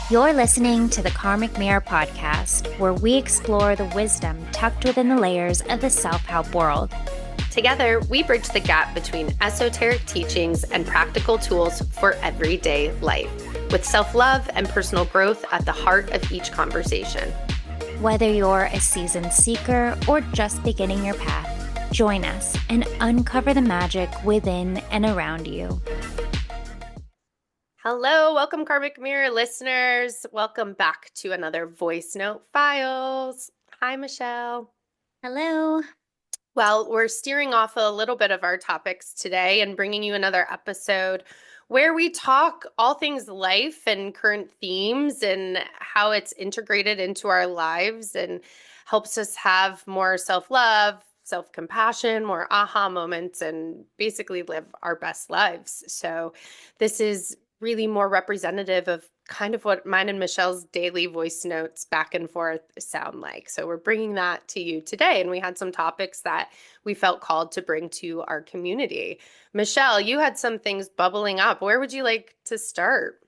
You're listening to the Karmic Mirror podcast, where we explore the wisdom tucked within the layers of the self-help world. Together, we bridge the gap between esoteric teachings and practical tools for everyday life, with self-love and personal growth at the heart of each conversation. Whether you're a seasoned seeker or just beginning your path, join us and uncover the magic within and around you. Hello, welcome Karmic Mirror listeners. Welcome back to another Voice Note Files. Hi, Michelle. Hello. Well, we're steering off a little bit of our topics today and bringing you another episode where we talk all things life and current themes and how it's integrated into our lives and helps us have more self-love, self-compassion, more aha moments, and basically live our best lives. So this is really more representative of kind of what mine and Michelle's daily voice notes back and forth sound like. So we're bringing that to you today. And we had some topics that we felt called to bring to our community. Michelle, you had some things bubbling up. Where would you like to start?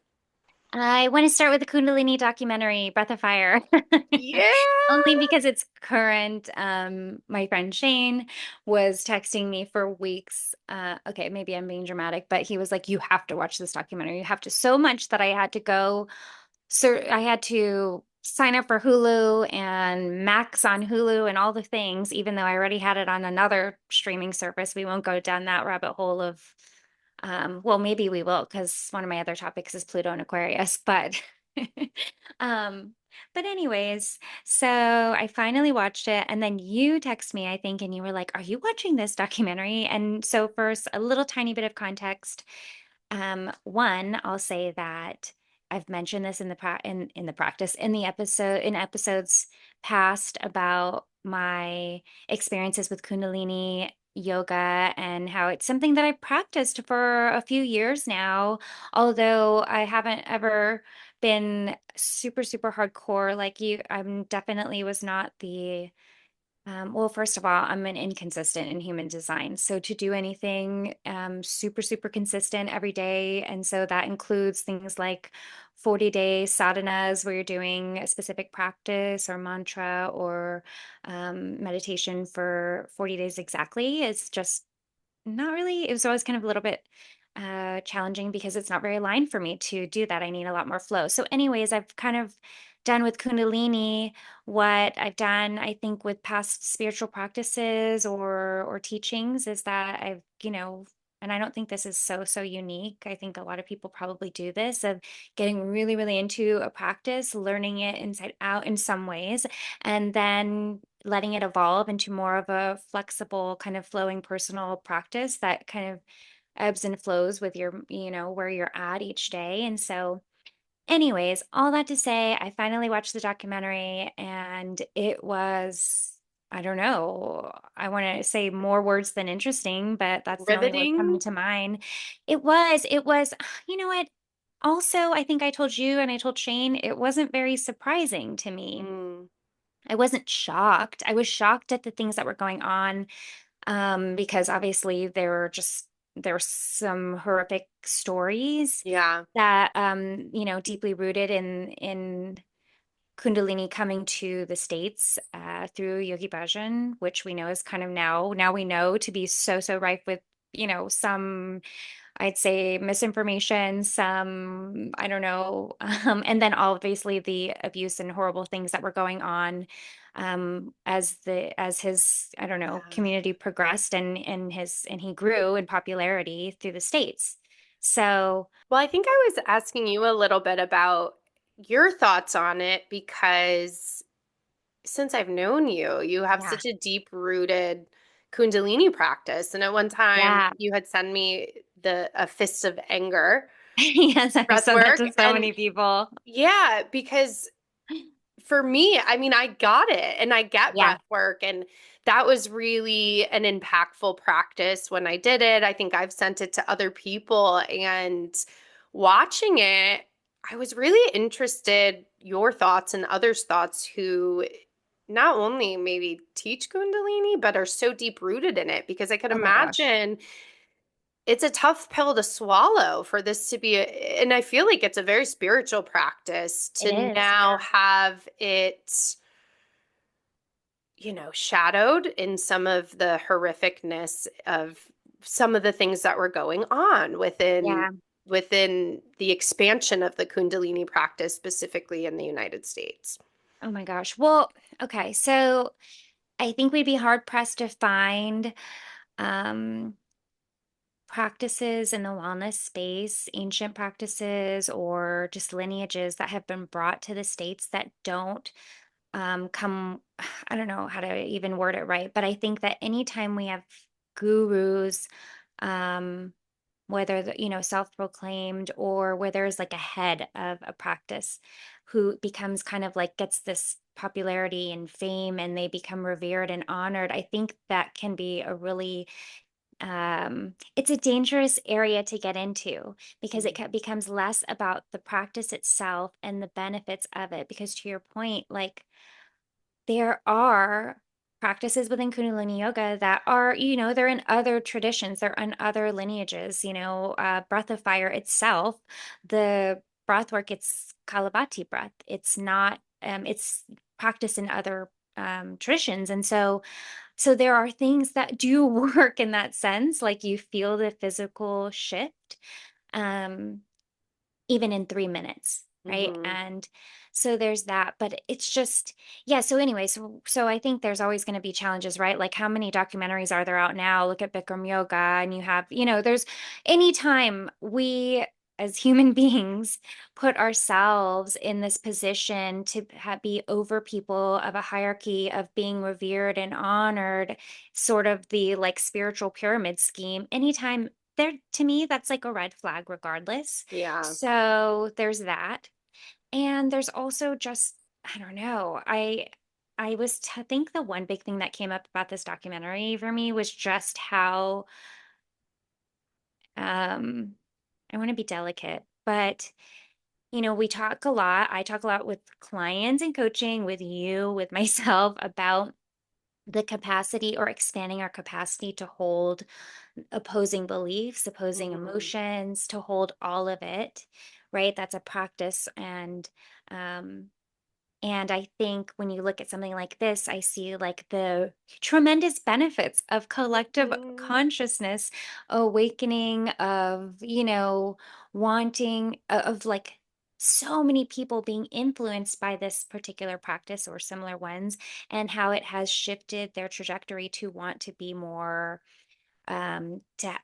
I want to start with the Kundalini documentary, Breath of Fire. Yeah. Only because it's current. My friend Shane was texting me for weeks. Okay, maybe I'm being dramatic, but he was like, "You have to watch this documentary. You have to," so much that I had to go. So I had to sign up for Hulu and Max on Hulu and all the things, even though I already had it on another streaming service. We won't go down that rabbit hole of well, maybe we will, because one of my other topics is Pluto and Aquarius, but um, but anyways, so I finally watched it, and then you text me, I think, and you were like, "Are you watching this documentary?" And so first, a little tiny bit of context. One, I'll say that I've mentioned this in the in the practice in the episodes past about my experiences with Kundalini yoga and how it's something that I practiced for a few years now, although I haven't ever been super hardcore like you. I'm definitely was not the well, first of all, I'm an inconsistent in human design. So to do anything super consistent every day, and so that includes things like 40-day sadhanas where you're doing a specific practice or mantra or meditation for 40 days exactly, is just not really, it was always kind of a little bit challenging because it's not very aligned for me to do that. I need a lot more flow. So, anyways, I've kind of done with Kundalini what I've done, I think, with past spiritual practices or teachings is that I've, and I don't think this is so unique. I think a lot of people probably do this of getting really into a practice, learning it inside out in some ways, and then letting it evolve into more of a flexible kind of flowing personal practice that kind of ebbs and flows with your, where you're at each day. And so, anyways, all that to say, I finally watched the documentary and it was, I don't know, I want to say more words than interesting, but that's the only word coming Riveting. to mind. It was, you know what? Also, I think I told you and I told Shane, it wasn't very surprising to me. Mm, I wasn't shocked. I was shocked at the things that were going on, because obviously there were some horrific stories yeah. that deeply rooted in Kundalini coming to the States through Yogi Bhajan, which we know is kind of now we know to be so rife with some, I'd say, misinformation, some, I don't know, and then obviously the abuse and horrible things that were going on as his, I don't know, Yeah. community progressed and he grew in popularity through the States. So Well, I think I was asking you a little bit about your thoughts on it because since I've known you, you have yeah, such a deep rooted Kundalini practice. And at one time, yeah. you had sent me the a fist of anger Yes, I've breath said that work. to so And many people. yeah, because for me, I mean, I got it and I get Yeah. breath work. And that was really an impactful practice when I did it. I think I've sent it to other people. And watching it, I was really interested your thoughts and others' thoughts who not only maybe teach Kundalini, but are so deep rooted in it because I could Oh my gosh. imagine it's a tough pill to swallow for this to be and I feel like it's a very spiritual practice It to is, now yeah. have it, shadowed in some of the horrificness of some of the things that were going on Yeah. within the expansion of the Kundalini practice, specifically in the United States. Oh my gosh. Well, okay. So I think we'd be hard pressed to find um, practices in the wellness space, ancient practices, or just lineages that have been brought to the States that don't come, I don't know how to even word it right, but I think that anytime we have gurus, um, whether self-proclaimed or where there's like a head of a practice who becomes kind of like gets this popularity and fame and they become revered and honored, I think that can be a really it's a dangerous area to get into because it becomes less about the practice itself and the benefits of it. Because to your point, like there are practices within Kundalini Yoga that are, they're in other traditions, they're in other lineages, breath of fire itself, the breath work, it's Kalabati breath. It's not, it's practiced in other traditions. And so there are things that do work in that sense, like you feel the physical shift. Um, Even in 3 minutes, right? Mm-hmm. And so there's that, but it's just, yeah. So anyway, so I think there's always going to be challenges, right? Like how many documentaries are there out now? Look at Bikram yoga, and you have, there's anytime we as human beings put ourselves in this position to be over people of a hierarchy of being revered and honored, sort of the like spiritual pyramid scheme, anytime there, to me, that's like a red flag regardless. Yeah. So there's that. And there's also just, I don't know. I think the one big thing that came up about this documentary for me was just how um I want to be delicate, but we talk a lot. I talk a lot with clients and coaching, with you, with myself about the capacity or expanding our capacity to hold opposing beliefs, opposing Mm-hmm. emotions, to hold all of it, right? That's a practice. Um, and I think when you look at something like this, I see like the tremendous benefits of collective Mm-hmm. consciousness, awakening of, wanting of like so many people being influenced by this particular practice or similar ones, and how it has shifted their trajectory to want to be more to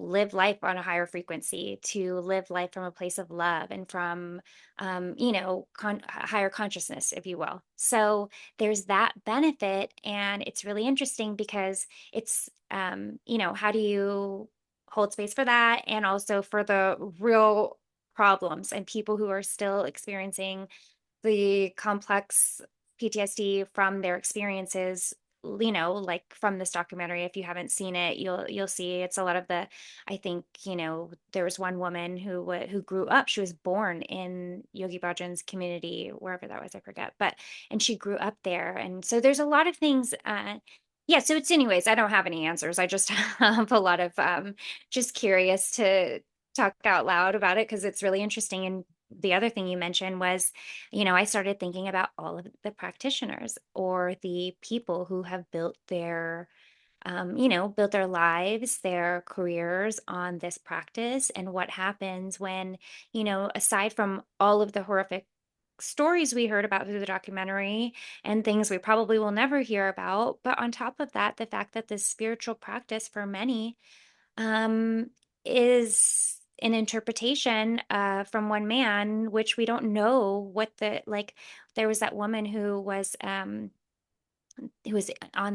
live life on a higher frequency, to live life from a place of love and from higher consciousness, if you will. So there's that benefit, and it's really interesting because it's how do you hold space for that, and also for the real problems and people who are still experiencing the complex PTSD from their experiences, like from this documentary. If you haven't seen it, you'll see it's a lot of the, I think, there was one woman who grew up, she was born in Yogi Bhajan's community, wherever that was, I forget, but and she grew up there. And so there's a lot of things yeah, so it's anyways, I don't have any answers. I just have a lot of just curious to talk out loud about it because it's really interesting. And the other thing you mentioned was, I started thinking about all of the practitioners or the people who have built their lives, their careers on this practice, and what happens when, aside from all of the horrific stories we heard about through the documentary and things we probably will never hear about, but on top of that, the fact that this spiritual practice for many um, is an interpretation from one man, which we don't know what the like. There was that woman who was on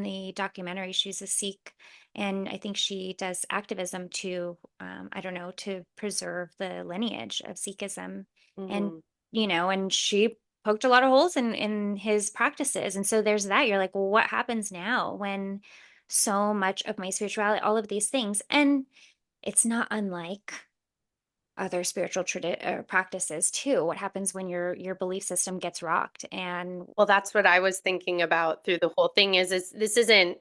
the documentary. She's a Sikh, and I think she does activism to, I don't know, to preserve the lineage of Sikhism, and Mm-hmm. and she poked a lot of holes in his practices, and so there's that. You're like, well, what happens now when so much of my spirituality, all of these things, and it's not unlike other spiritual practices too. What happens when your belief system gets rocked? And Well, that's what I was thinking about through the whole thing is this isn't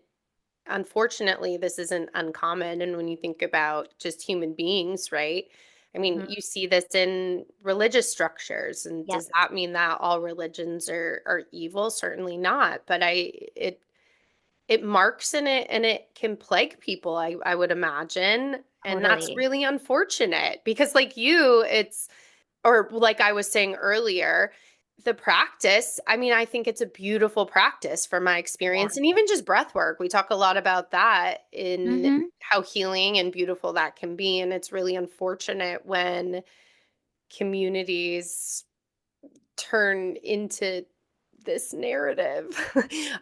unfortunately, this isn't uncommon. And when you think about just human beings, right? I mean, Mhm. you see this in religious structures. And Yep. does that mean that all religions are evil? Certainly not. But it marks in it and it can plague people, I would imagine. And that's Totally. really unfortunate because like you, it's or like I was saying earlier, the practice, I mean, I think it's a beautiful practice from my experience Yeah. and even just breath work. We talk a lot about that in Mhm. how healing and beautiful that can be. And it's really unfortunate when communities turn into this narrative,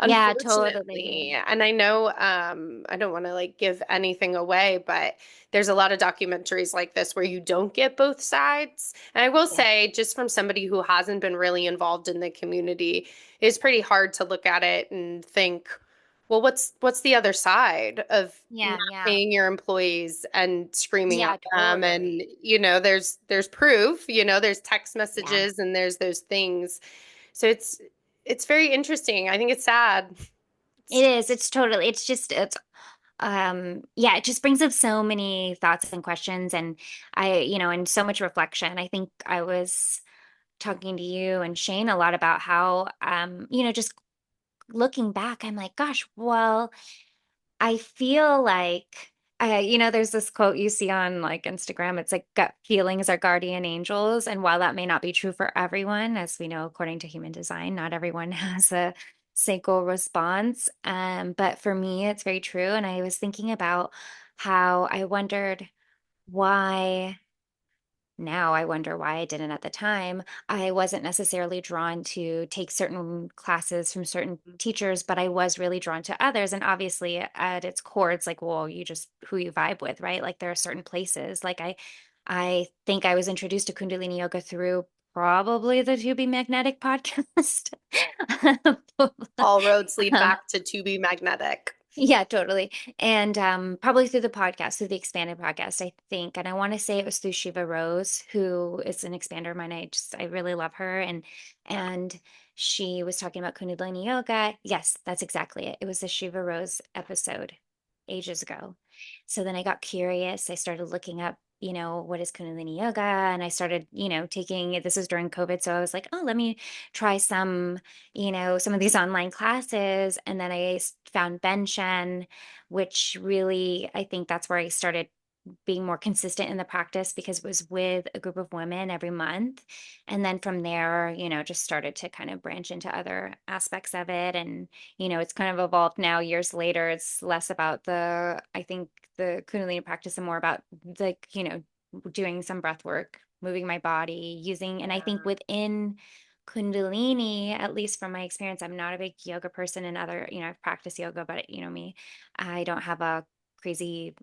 Yeah, totally. unfortunately. And I know I don't want to like give anything away, but there's a lot of documentaries like this where you don't get both sides. And I will Yeah. say, just from somebody who hasn't been really involved in the community, it's pretty hard to look at it and think, well, what's the other side of not Yeah, yeah. paying your employees and screaming at Yeah, them? And totally. there's proof, there's text Yeah. messages and there's those things. So it's very interesting. I think it's sad. It It's is. It's totally. It's just it's yeah, it just brings up so many thoughts and questions, and and so much reflection. I think I was talking to you and Shane a lot about how just looking back, I'm like, gosh, well, I feel like, there's this quote you see on like Instagram. It's like gut feelings are guardian angels. And while that may not be true for everyone, as we know, according to human design, not everyone has a sacral response. But for me, it's very true. And I was thinking about how I wondered why now I wonder why I didn't at the time. I wasn't necessarily drawn to take certain classes from certain teachers, but I was really drawn to others. And obviously, at its core, it's like, well, you just who you vibe with, right? Like there are certain places. Like I think I was introduced to Kundalini yoga through probably the To Be Magnetic podcast. all roads lead back to be magnetic. Yeah, totally. And probably through the podcast, through the expanded podcast, I think. And I want to say it was through Shiva Rose, who is an expander of mine. I really love her. And she was talking about Kundalini yoga. Yes, that's exactly it. It was the Shiva Rose episode ages ago. So then I got curious. I started looking up, what is Kundalini yoga? And I started, taking it. This was during COVID. So I was like, oh, let me try some of these online classes. And then found Benchen, which really, I think that's where I started being more consistent in the practice because it was with a group of women every month. And then from there, just started to kind of branch into other aspects of it. And, it's kind of evolved now years later. It's less about I think the Kundalini practice and more about like, doing some breath work, moving my body, and I think Yeah. within Kundalini, at least from my experience, I'm not a big yoga person and I've practiced yoga, but me, I don't have a crazy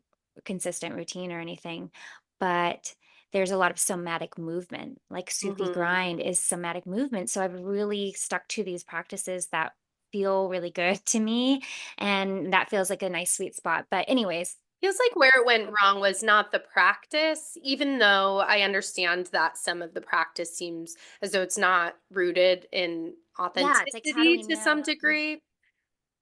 consistent routine or anything. But there's a lot of somatic movement, like Sufi Hmm. grind is somatic movement. So I've really stuck to these practices that feel really good to me. And that feels like a nice sweet spot. But, anyways, Feels like where it went wrong was not the practice, even though I understand that some of the practice seems as though it's not rooted in yeah, it's like, how do authenticity we to some know? degree.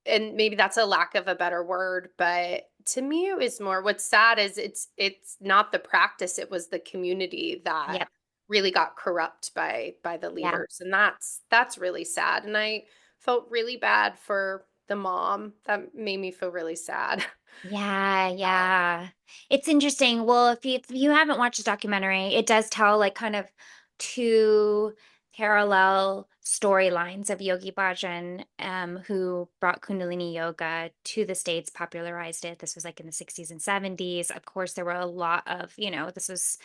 And maybe that's a lack of a better word, but to me it was more what's sad is it's not the practice, it was the community that Yep. really got corrupt by the Yeah. leaders. And that's really sad. And I felt really bad for the mom. That made me feel really sad. Yeah, yeah. It's interesting. Well, if you haven't watched the documentary, it does tell like kind of two parallel storylines of Yogi Bhajan, who brought Kundalini yoga to the States, popularized it. This was like in the 60s and 70s. Of course, there were a lot of, this was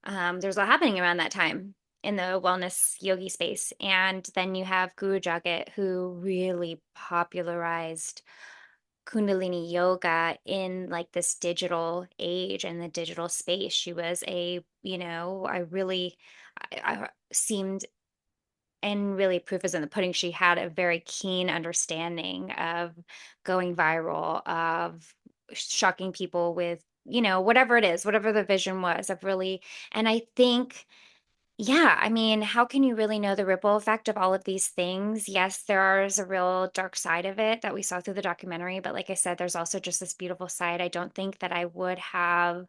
there's a lot happening around that time in the wellness yogi space. And then you have Guru Jagat, who really popularized Kundalini yoga in like this digital age and the digital space. She was I really, I seemed, and really proof is in the pudding. She had a very keen understanding of going viral, of shocking people with, whatever it is, whatever the vision was of really, and I think. Yeah, I mean, how can you really know the ripple effect of all of these things? Yes, there is a real dark side of it that we saw through the documentary, but like I said, there's also just this beautiful side. I don't think that I would have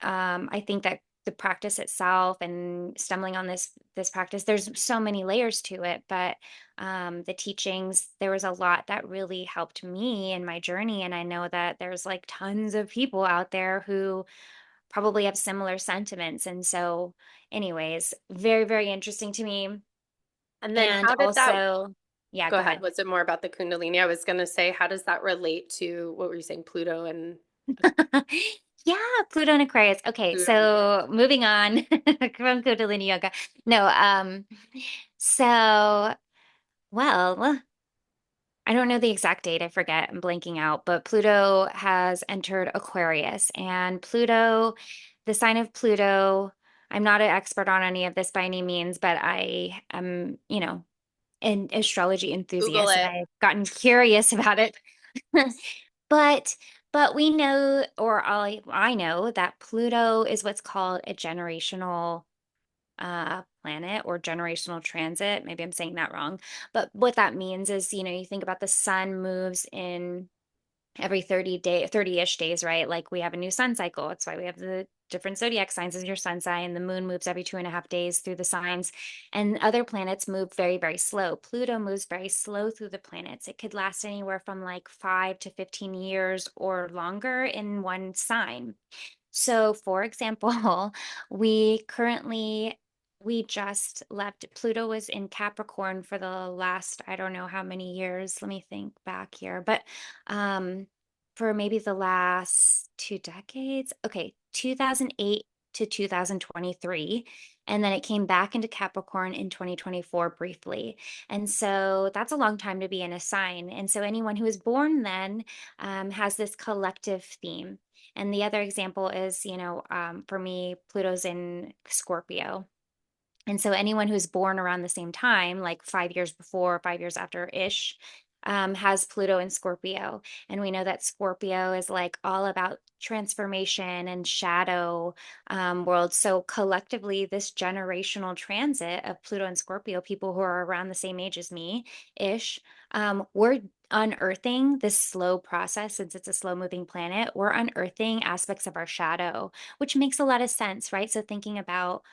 I think that the practice itself and stumbling on this practice, there's so many layers to it, but the teachings, there was a lot that really helped me in my journey. And I know that there's like tons of people out there who probably have similar sentiments. And so, anyways, very, very interesting to me. And then And how did that also, yeah, go go ahead? ahead. Was it more about the Kundalini? I was going to say, how does that relate to what were you saying, Pluto and Yeah, Pluto and Aquarius. Okay, Pluto? so moving on from Kundalini yoga. No, so well, I don't know the exact date. I forget. I'm blanking out, but Pluto has entered Aquarius, and Pluto, the sign of Pluto, I'm not an expert on any of this by any means, but I am, an astrology Google enthusiast, and it. I've gotten curious about it. But we know, or I know that Pluto is what's called a generational planet or generational transit. Maybe I'm saying that wrong. But what that means is, you think about the sun moves in every 30-ish days, right? Like we have a new sun cycle. That's why we have the different zodiac signs as your sun sign. The moon moves every 2.5 days through the signs, and other planets move very, very slow. Pluto moves very slow through the planets. It could last anywhere from like 5 to 15 years or longer in one sign. So, for example, we just left. Pluto was in Capricorn for the last, I don't know how many years. Let me think back here, but um, for maybe the last 2 decades. Okay, 2008 to 2023. And then it came back into Capricorn in 2024 briefly. And so that's a long time to be in a sign. And so anyone who was born then has this collective theme. And the other example is, for me, Pluto's in Scorpio. And so anyone who's born around the same time, like 5 years before, 5 years after ish, has Pluto in Scorpio. And we know that Scorpio is like all about transformation and shadow world. So collectively, this generational transit of Pluto and Scorpio, people who are around the same age as me ish, we're unearthing this slow process since it's a slow moving planet. We're unearthing aspects of our shadow, which makes a lot of sense, right? So thinking about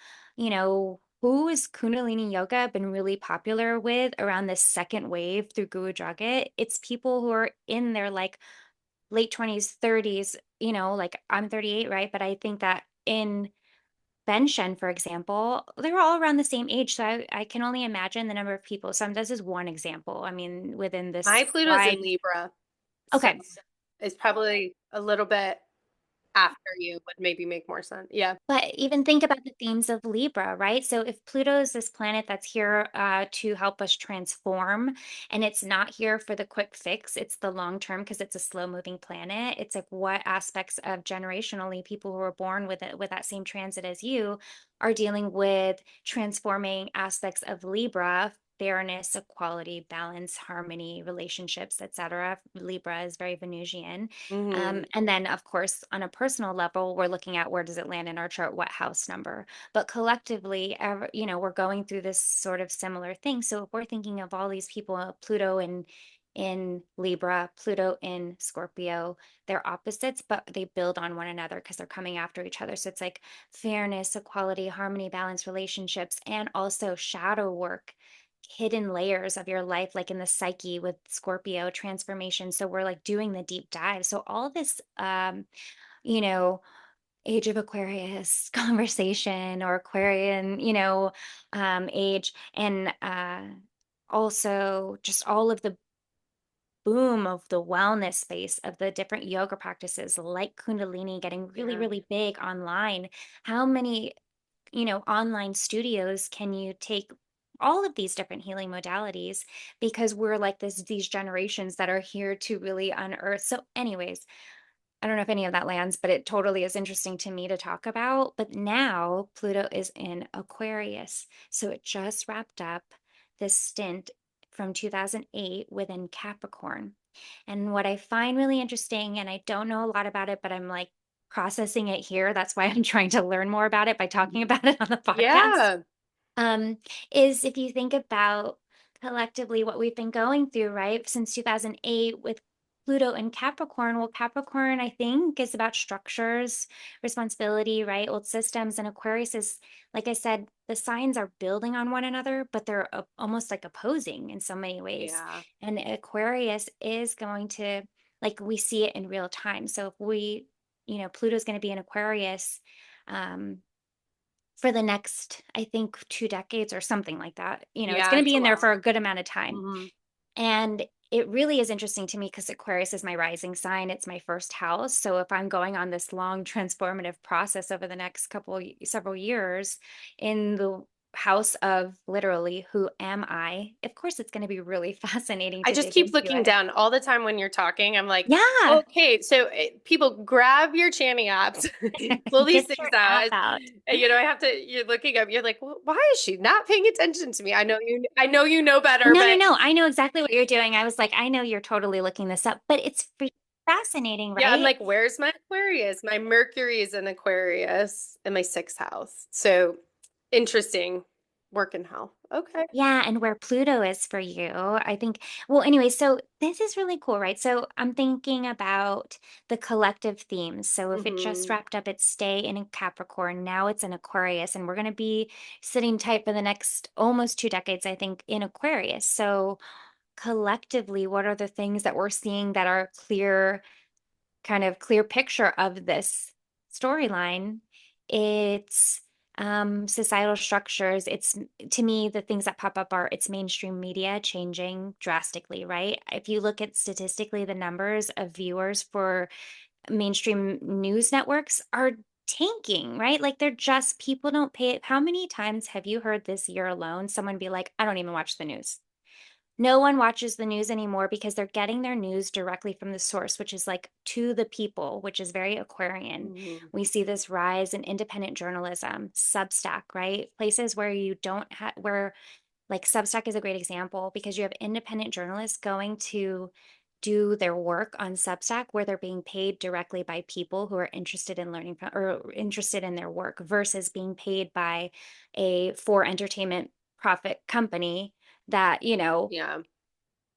who is Kundalini yoga been really popular with around this second wave through Guru Jagat? It's people who are in their like late 20s, 30s, like I'm 38, right? But I think that in Ben Shen, for example, they were all around the same age. So I can only imagine the number of people. So this is one example. I mean, within this My Pluto's wide. in Libra, so Okay. it's probably a little bit after you would maybe make more sense. Yeah. But even think about the themes of Libra, right? So if Pluto is this planet that's here to help us transform, and it's not here for the quick fix, it's the long term because it's a slow moving planet. It's like what aspects of generationally people who are born with it with that same transit as you are dealing with transforming aspects of Libra. Fairness, equality, balance, harmony, relationships, etc. Libra is very Venusian. Hmm. And then, of course, on a personal level, we're looking at where does it land in our chart, what house number. But collectively, we're going through this sort of similar thing. So if we're thinking of all these people, Pluto in Libra, Pluto in Scorpio, they're opposites, but they build on one another because they're coming after each other. So it's like fairness, equality, harmony, balance, relationships, and also shadow work, hidden layers of your life, like in the psyche with Scorpio transformation. So we're like doing the deep dive. So all this, you know, age of Aquarius conversation or Aquarian, age, and also just all of the boom of the wellness space of the different yoga practices like Kundalini getting really, Yeah. really big online. How many online studios can you take all of these different healing modalities because we're like these generations that are here to really unearth. So, anyways, I don't know if any of that lands, but it totally is interesting to me to talk about. But now Pluto is in Aquarius. So it just wrapped up this stint from 2008 within Capricorn. And what I find really interesting, and I don't know a lot about it, but I'm like processing it here. That's why I'm trying to learn more about it by talking about it on the podcast. Yeah. Um, is if you think about collectively what we've been going through, right, since 2008 with Pluto and Capricorn. Well, Capricorn, I think, is about structures, responsibility, right, old systems. And Aquarius is, like I said, the signs are building on one another, but they're almost like opposing in so many ways. Yeah. And Aquarius is going to, like, we see it in real time. So if we, Pluto's going to be in Aquarius. Um, for the next, I think, 2 decades or something like that. It's Yeah, gonna it's be a in there lot. for a good amount of time. Hmm. And it really is interesting to me because Aquarius is my rising sign. It's my first house. So if I'm going on this long transformative process over the next several years in the house of literally who am I, of course, it's going to be really fascinating I to just dig keep into looking it. down all the time when you're talking. I'm like, Yeah. okay, so people grab your chanting apps, pull these Get things your app out. out. And, I have to, you're looking up, you're like, well, why is she not paying attention to me? I know you know better, No, no, but no. I know exactly what you're doing. I was like, I know you're totally looking this up, but it's fascinating, yeah, I'm right? like, where's my Aquarius? My Mercury is in Aquarius in my sixth house. So interesting work in hell. Okay. Yeah, and where Pluto is for you, I think, well, anyway, so this is really cool, right? So I'm thinking about the collective themes. So if it just Hmm. wrapped up its stay in a Capricorn, now it's in Aquarius, and we're going to be sitting tight for the next almost 2 decades, I think, in Aquarius. So collectively, what are the things that we're seeing that are clear picture of this storyline? It's societal structures. It's, to me, the things that pop up are it's mainstream media changing drastically, right? If you look at statistically, the numbers of viewers for mainstream news networks are tanking, right? Like they're just, people don't pay it. How many times have you heard this year alone someone be like, I don't even watch the news? No one watches the news anymore because they're getting their news directly from the source, which is like to the people, which is very Aquarian. Hmm. We see this rise in independent journalism, Substack, right? Places where you don't have, where like Substack is a great example because you have independent journalists going to do their work on Substack where they're being paid directly by people who are interested in learning from or interested in their work versus being paid by a for entertainment profit company that, Yeah.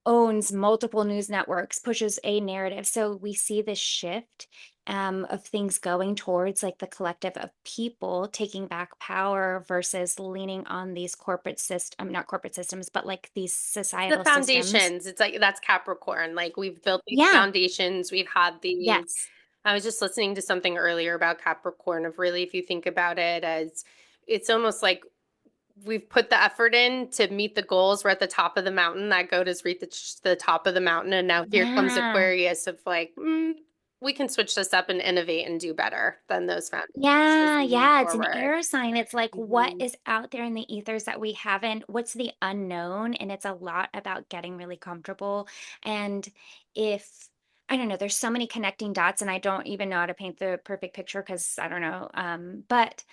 owns multiple news networks, pushes a narrative. So we see this shift of things going towards like the collective of people taking back power versus leaning on these corporate system, not corporate systems, but like these The societal systems. foundations. It's like that's Capricorn. Like we've built these Yeah. foundations, we've had these. Yes. I was just listening to something earlier about Capricorn of really, if you think about it as it's almost like we've put the effort in to meet the goals. We're at the top of the mountain. That goat has reached the top of the mountain. And now here comes Yeah. Aquarius of like, we can switch this up and innovate and do better than those foundations as Yeah, we move yeah, it's an forward. air sign. It's like what Hmm. is out there in the ethers that we haven't, what's the unknown? And it's a lot about getting really comfortable. And if, I don't know, there's so many connecting dots, and I don't even know how to paint the perfect picture because I don't know. But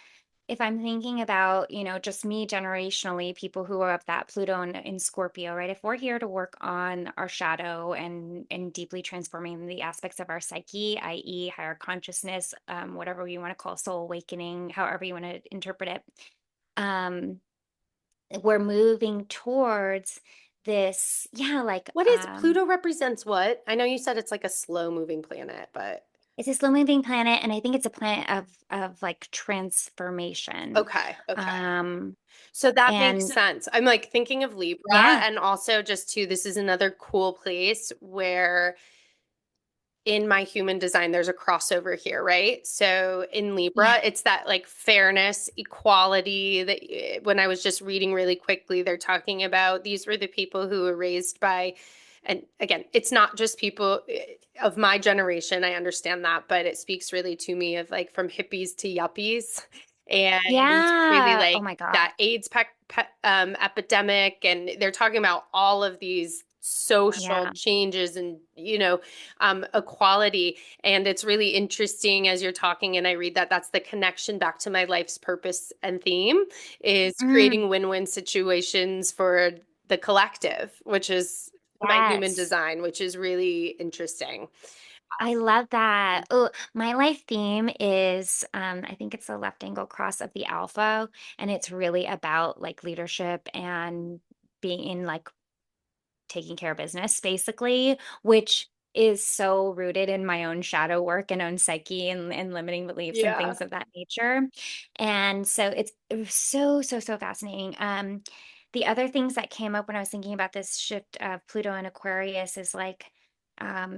if I'm thinking about, just me generationally, people who are of that Pluto in Scorpio, right? If we're here to work on our shadow and deeply transforming the aspects of our psyche, i.e., higher consciousness, whatever you want to call soul awakening, however you want to interpret it, um, we're moving towards this, yeah, like What is Pluto represents what? I know you said it's like a slow moving planet, but it's a slow moving planet, and I think it's a planet of like transformation. okay, okay. Um, So that makes and sense. I'm like thinking of Libra yeah, and also just too, this is another cool place where in my human design, there's a crossover here, right? So in yeah. Libra, it's that like fairness, equality that when I was just reading really quickly, they're talking about these were the people who were raised by, and again, it's not just people of my generation. I understand that, but it speaks really to me of like from hippies to yuppies and really Yeah. Oh like my God. that AIDS epidemic. And they're talking about all of these social Yeah. changes and equality. And it's really interesting as you're talking, and I read that that's the connection back to my life's purpose and theme is Mm, creating win-win situations for the collective, which is my human yes. design, which is really interesting. I love that. Oh, my life theme is I think it's the left angle cross of the alpha, and it's really about like leadership and being in like taking care of business basically, which is so rooted in my own shadow work and own psyche and limiting beliefs and Yeah. things of that nature. And so it was so, so, so fascinating. The other things that came up when I was thinking about this shift of Pluto and Aquarius is like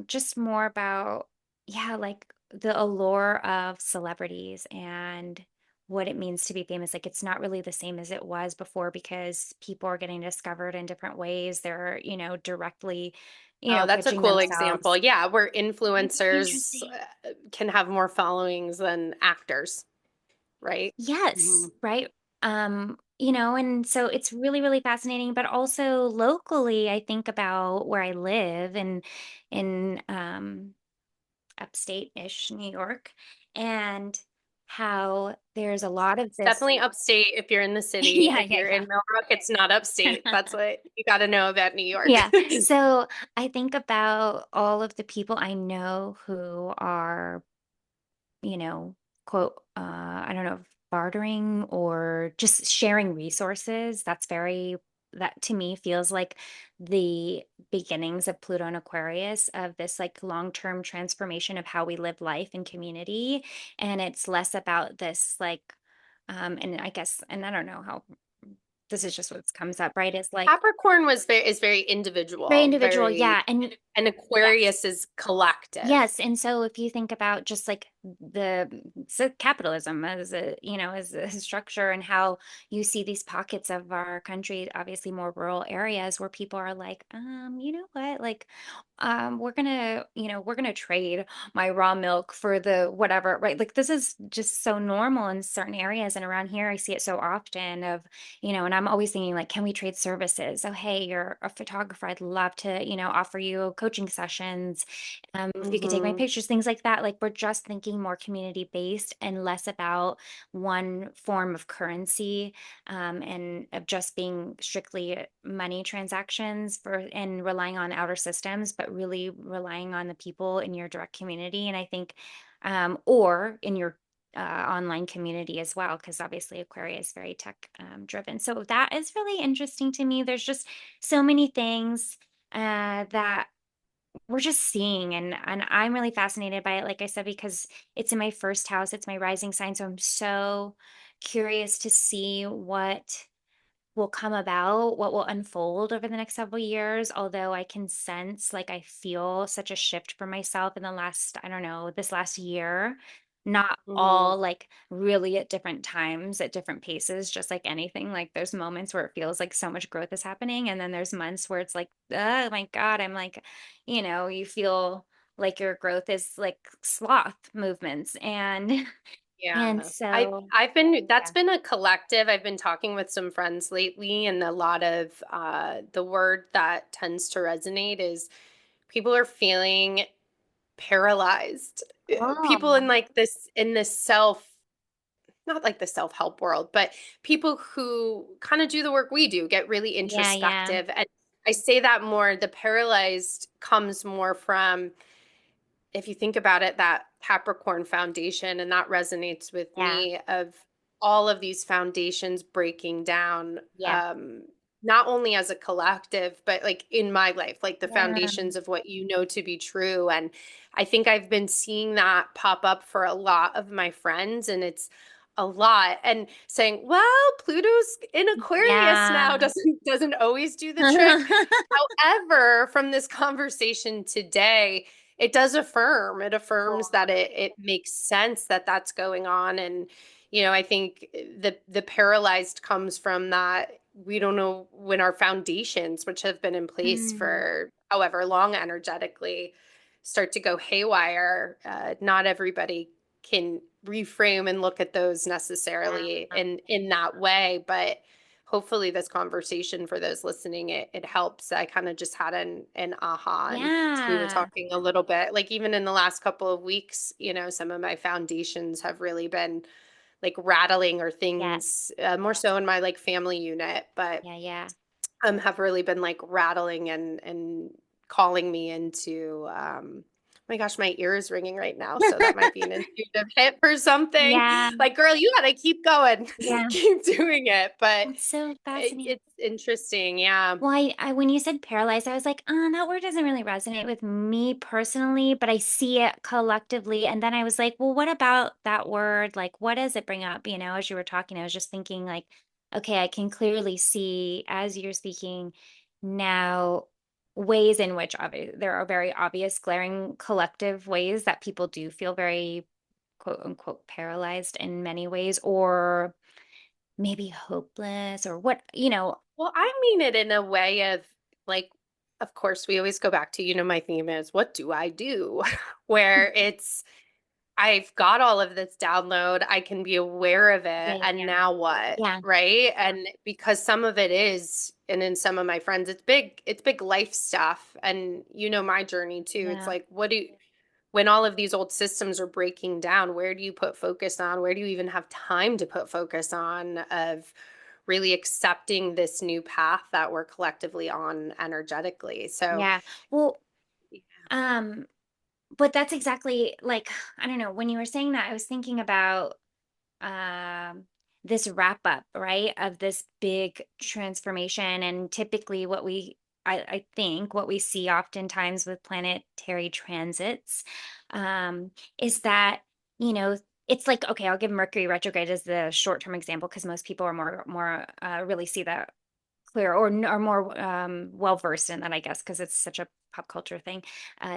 just more about, yeah, like the allure of celebrities and what it means to be famous. Like it's not really the same as it was before because people are getting discovered in different ways. They're, directly, Oh, that's a pitching cool example. themselves. Yeah, where It's influencers interesting. can have more followings than actors, right? Yes, Mhm. right. And so it's really, really fascinating, but also locally, I think about where I live and in upstate-ish New York and how there's a lot of It's this. definitely upstate if you're in the city. Yeah, If yeah, you're in yeah. Millbrook, it's not upstate. That's what you got to know about New York. Yeah. So I think about all of the people I know who are, quote, I don't know, bartering or just sharing resources. That to me feels like the beginnings of Pluto and Aquarius of this like long-term transformation of how we live life and community. And it's less about this like, and I guess, and I don't know how this is just what comes up, right? Is like Capricorn is very very individual, individual. very, Yeah. And and yes. Aquarius is collective. Yes, and so if you think about just like capitalism as as a structure and how you see these pockets of our country, obviously more rural areas where people are like, you know what, like, we're gonna trade my raw milk for the whatever, right? Like this is just so normal in certain areas, and around here I see it so often of, and I'm always thinking like, can we trade services? Oh, hey, you're a photographer. I'd love to, offer you coaching sessions if you could take my Hmm. pictures, things like that. Like we're just thinking more community based and less about one form of currency and of just being strictly money transactions for and relying on outer systems, but really relying on the people in your direct community. And I think, or in your online community as well, because obviously Aquarius is very tech driven. So that is really interesting to me. There's just so many things that we're just seeing and I'm really fascinated by it, like I said, because it's in my first house, it's my rising sign. So I'm so curious to see what will come about, what will unfold over the next several years. Although I can sense, like, I feel such a shift for myself in the last, I don't know, this last year. Not Hmm. all like really at different times, at different paces, just like anything. Like, there's moments where it feels like so much growth is happening. And then there's months where it's like, oh my God, I'm like, you feel like your growth is like sloth movements. And, and Yeah. so, I've been that's yeah. been a collective. I've been talking with some friends lately, and a lot of the word that tends to resonate is people are feeling paralyzed. People in Oh, like this in this self not like the self-help world, but people who kind of do the work we do, get really yeah, yeah, introspective. And I say that more, the paralyzed comes more from, if you think about it, that Capricorn foundation, and that resonates with yeah, me of all of these foundations breaking down, yeah, not only as a collective, but like in my life, like the yeah. foundations of what you know to be true. And I think I've been seeing that pop up for a lot of my friends, and it's a lot. And saying, well, Pluto's in Aquarius now Yeah. doesn't always do the trick. However, from this conversation today, it does affirm, it affirms that Totally. it makes sense that that's going on. And I think the paralyzed comes from that we don't know when our foundations, which have been in place Mm, for however long energetically, start to go haywire. Not everybody can reframe and look at those necessarily yeah. in that way, but hopefully this conversation, for those listening, it helps. I kind of just had an aha, and we were Yeah. talking a little bit, like, even in the last couple of weeks, some of my foundations have really been like rattling, or Yeah. things, more so in my like family unit, but Yeah. Yeah. have really been like rattling and calling me into my gosh, my ear is ringing right now. So that might be an intuitive hit for something. Yeah, Like, girl, you got to keep going, yeah. keep doing it. But That's so fascinating. it's interesting. Yeah. Well, when you said paralyzed, I was like, that word doesn't really resonate with me personally, but I see it collectively. And then I was like, well, what about that word? Like, what does it bring up? As you were talking, I was just thinking, like, okay, I can clearly see as you're speaking now ways in which there are very obvious, glaring collective ways that people do feel very quote unquote paralyzed in many ways, or maybe hopeless, or what. Well, I mean it in a way of like, of course, we always go back to, my theme is what do I do? Where it's, I've got all of this download, I can be aware of Yeah, it, yeah, and yeah. now what? Yeah. Right. And because some of it is, and in some of my friends, it's big life stuff. And my journey too. It's Yeah. like, when all of these old systems are breaking down, where do you put focus on? Where do you even have time to put focus on of really accepting this new path that we're collectively on energetically? So, Yeah. Well, yeah. um, but that's exactly like, I don't know, when you were saying that, I was thinking about um this wrap up, right, of this big transformation. And typically I think what we see oftentimes with planetary transits um is that, you know, it's like, okay, I'll give Mercury retrograde as the short-term example because most people are more really see that clear, or are more well versed in that, I guess, because it's such a pop culture thing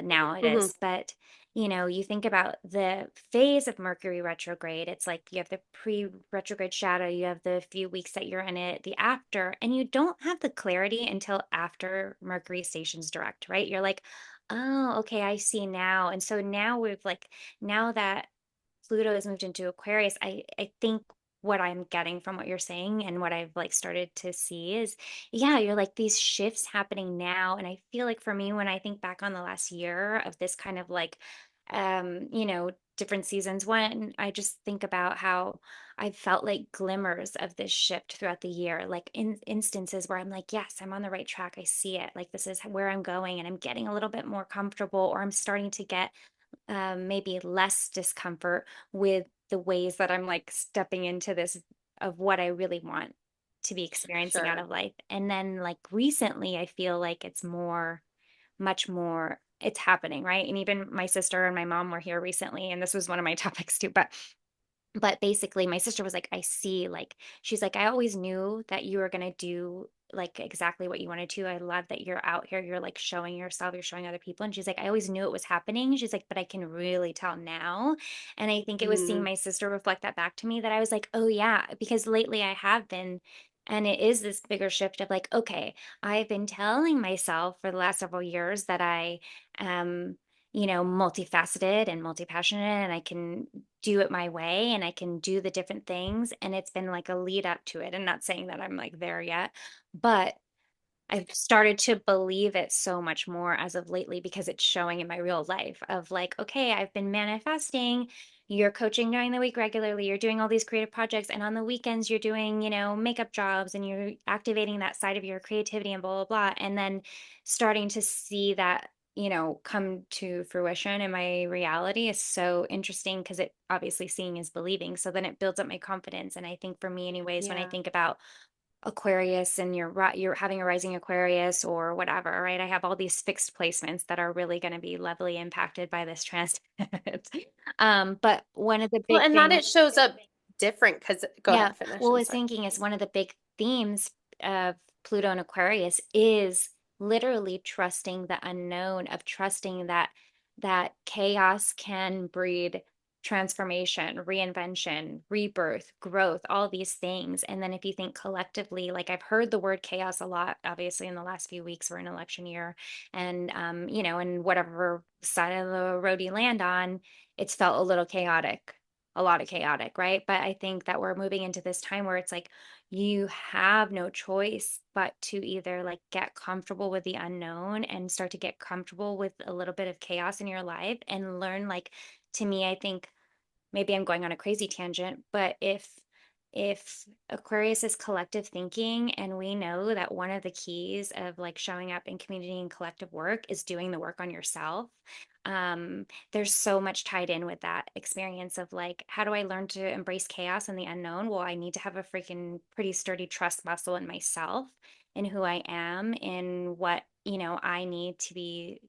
now it Mhm. is. But you think about the phase of Mercury retrograde. It's like you have the pre-retrograde shadow, you have the few weeks that you're in it, the after, and you don't have the clarity until after Mercury stations direct, right? You're like, oh, okay, I see now. And so now now that Pluto has moved into Aquarius, I think what I'm getting from what you're saying and what I've like started to see is, yeah, you're like these shifts happening now. And I feel like for me, when I think back on the last year of this kind of like, different seasons, one, I just think about how I felt like glimmers of this shift throughout the year, like in instances where I'm like, yes, I'm on the right track. I see it. Like this is where I'm going, and I'm getting a little bit more comfortable, or I'm starting to get maybe less discomfort with the ways that I'm like stepping into this of what I really want to be experiencing out Sure. of life. And then like recently, I feel like it's much more, it's happening, right? And even my sister and my mom were here recently, and this was one of my topics too. But basically, my sister was like, I see, like, she's like, I always knew that you were going to do like exactly what you wanted to. I love that you're out here. You're like showing yourself, you're showing other people. And she's like, I always knew it was happening. She's like, but I can really tell now. And I think it was seeing Mm, my sister reflect that back to me that I was like, oh, yeah, because lately I have been. And it is this bigger shift of like, okay, I've been telling myself for the last several years that I am, multifaceted and multi-passionate, and I can do it my way and I can do the different things. And it's been like a lead up to it. And not saying that I'm like there yet, but I've started to believe it so much more as of lately because it's showing in my real life of like, okay, I've been manifesting. You're coaching during the week regularly. You're doing all these creative projects. And on the weekends, you're doing, makeup jobs, and you're activating that side of your creativity and blah, blah, blah. And then starting to see that, come to fruition in my reality is so interesting because it obviously seeing is believing. So then it builds up my confidence. And I think for me, anyways, when I yeah. think about Aquarius and you're having a rising Aquarius or whatever, right? I have all these fixed placements that are really going to be levelly impacted by this transit. But one of the Well, big and that things, it shows up different because go yeah, ahead, finish. what I I'm was sorry. thinking is one of the big themes of Pluto and Aquarius is literally trusting the unknown, of trusting that chaos can breed transformation, reinvention, rebirth, growth, all these things. And then if you think collectively, like I've heard the word chaos a lot, obviously in the last few weeks, we're in election year, and and whatever side of the road you land on, it's felt a little chaotic, a lot of chaotic, right? But I think that we're moving into this time where it's like you have no choice but to either like get comfortable with the unknown and start to get comfortable with a little bit of chaos in your life and learn, like, to me, I think maybe I'm going on a crazy tangent, but if Aquarius is collective thinking, and we know that one of the keys of like showing up in community and collective work is doing the work on yourself. There's so much tied in with that experience of like, how do I learn to embrace chaos and the unknown? Well, I need to have a freaking pretty sturdy trust muscle in myself, in who I am, in what, I need to be,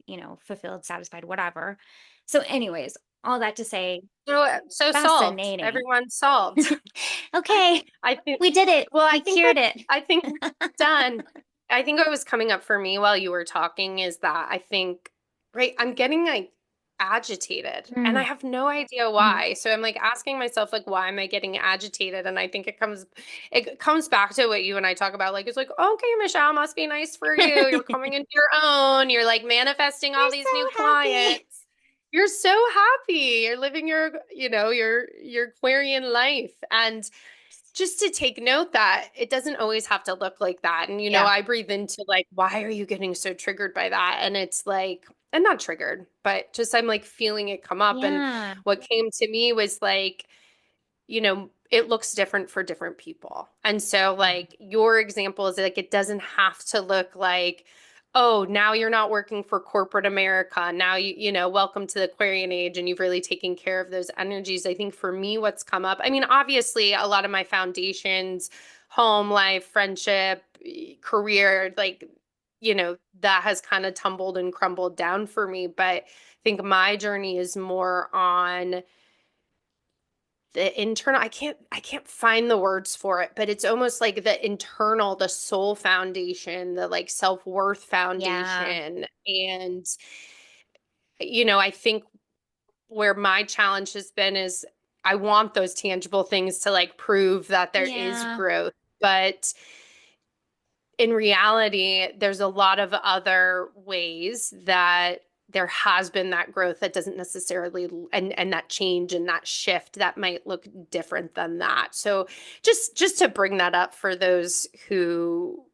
fulfilled, satisfied, whatever. So, anyways, all that to say, So solved. fascinating. Everyone's solved. Okay, I think, we did it. well, We cured it. I think done. I think what was coming up for me while you were talking is that I think, right, I'm getting like agitated and I Mm, have no idea mhm. why. So I'm like asking myself, like, why am I getting agitated? And I think it comes back to what you and I talk about. Like, it's like, okay, Michelle, must be nice for you. You're coming into your own. You're like manifesting all We're these new so happy. clients. You're so happy. You're living your Aquarian life. And just to take note that it doesn't always have to look like that. And, Yeah. I breathe into like, why are you getting so triggered by that? And it's like, and not triggered, but just I'm like feeling it come up. And Yeah. what came to me was like, it looks different for different people. And so, Mhm. like, your example is like, it doesn't have to look like, oh, now you're not working for corporate America. Now welcome to the Aquarian age and you've really taken care of those energies. I think for me, what's come up, I mean, obviously, a lot of my foundations, home life, friendship, career, like, that has kind of tumbled and crumbled down for me. But I think my journey is more on the internal. I can't find the words for it, but it's almost like the soul foundation, the like self-worth Yeah. foundation. And I think where my challenge has been is I want those tangible things to like prove that there is Yeah. growth, but in reality, there's a lot of other ways that there has been that growth that doesn't necessarily, and that change and that shift that might look different than that. So just to bring that up for those who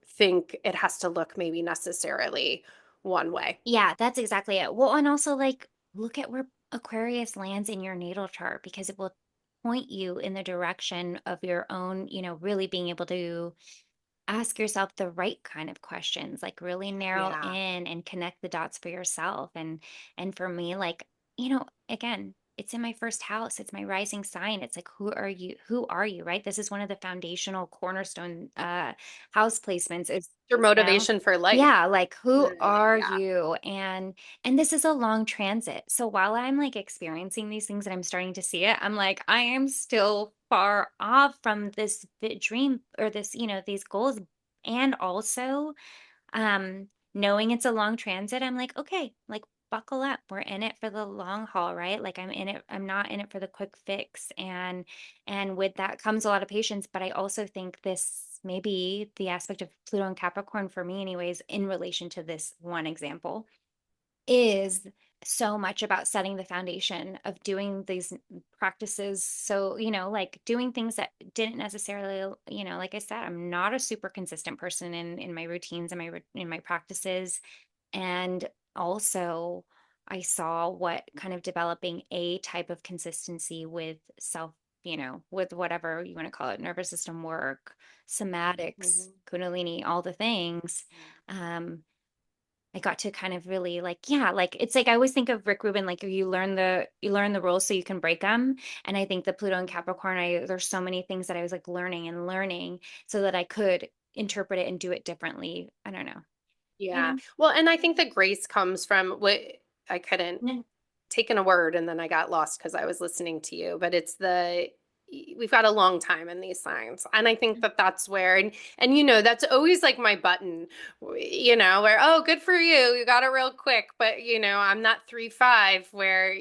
think it has to look maybe necessarily one way. Yeah, that's exactly it. Well, and also like look at where Aquarius lands in your natal chart, because it will point you in the direction of your own, really being able to ask yourself the right kind of questions, like really narrow Yeah. in and connect the dots for yourself. And for me, like, again, it's in my first house, it's my rising sign. It's like, who are you, right? This is one of the foundational cornerstone house placements Your motivation for life. yeah, like who are Yeah. you? And this is a long transit. So while I'm like experiencing these things and I'm starting to see it, I'm like, I am still far off from this dream, or this, these goals. And also, knowing it's a long transit, I'm like, okay, like buckle up. We're in it for the long haul, right? Like I'm not in it for the quick fix. And with that comes a lot of patience. But I also think this may be the aspect of Pluto and Capricorn for me, anyways, in relation to this one example, is so much about setting the foundation of doing these practices. So, like doing things that didn't necessarily, like I said, I'm not a super consistent person in my routines and in my practices. And also, I saw what kind of developing a type of consistency with self, with whatever you want to call it, nervous system work, somatics, Mhm. Kundalini, all the things. Um, I got to kind of really like, yeah, like it's like I always think of Rick Rubin, like you learn the rules so you can break them. And I think the Pluto and Capricorn, there's so many things that I was like learning and learning so that I could interpret it and do it differently. I don't know. Yeah. And Well, and I think the grace comes from what I couldn't yeah, taken a word and then I got lost because I was listening to you, but it's we've got a long time in these signs. And I think that that's where, and that's always like my button, where, oh, good for you. You got it real quick. But, I'm not 3-5 where,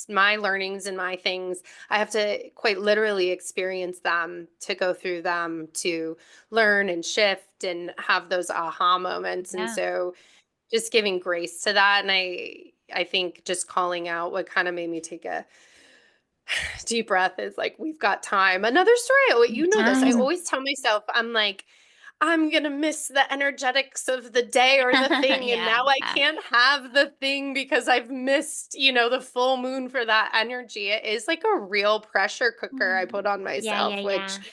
my learnings and my things, I have to quite literally experience them to go through them to learn and shift and have those aha moments. And yeah, so, just giving grace to that. And I think just calling out what kind of made me take a deep breath is like, we've got time. Another story. Oh, you know this. I time. always tell myself, I'm like, I'm gonna miss the energetics of the day or the thing, and Yeah, now I yeah. can't have the thing because I've missed, the full moon for that energy. It is like a real pressure cooker I Mm. put on Yeah, yeah, myself, which yeah.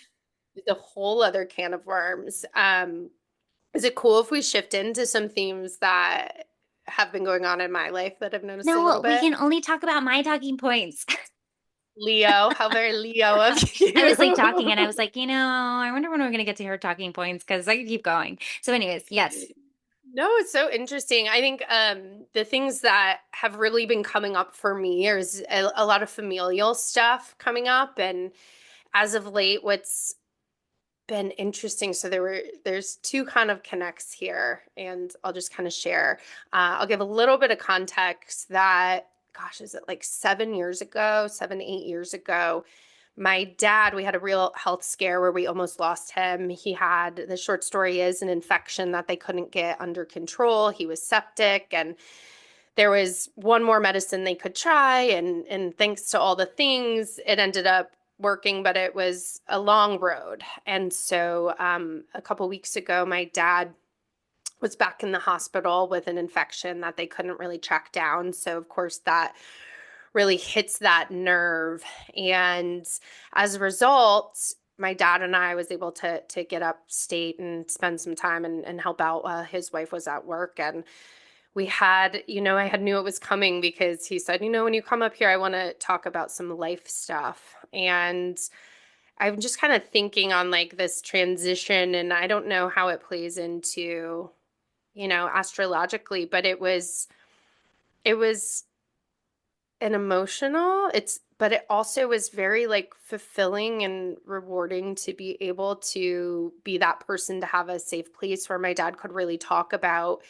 is a whole other can of worms. Is it cool if we shift into some themes that have been going on in my life that I've noticed a little No, we bit? can only talk about my talking points. Leo, how very Leo of I was like talking you. and I was like, I wonder when we're going to get to her talking points because I could keep going. So, anyways, yes. No, it's so interesting. I think the things that have really been coming up for me is a lot of familial stuff coming up, and as of late, what's been interesting. So there's two kind of connects here, and I'll just kind of share. I'll give a little bit of context that, gosh, is it like 7 years ago, 7, 8 years ago? My dad, we had a real health scare where we almost lost him. He had, the short story is, an infection that they couldn't get under control. He was septic, and there was one more medicine they could try, and thanks to all the things, it ended up working, but it was a long road. And so a couple weeks ago, my dad was back in the hospital with an infection that they couldn't really track down. So of course that really hits that nerve. And as a result, my dad and I was able to get upstate and spend some time and help out while his wife was at work. And we had, I had knew it was coming because he said, when you come up here, I want to talk about some life stuff. And I'm just kind of thinking on like this transition, and I don't know how it plays into, astrologically, but it was an emotional, but it also was very like fulfilling and rewarding to be able to be that person, to have a safe place where my dad could really talk about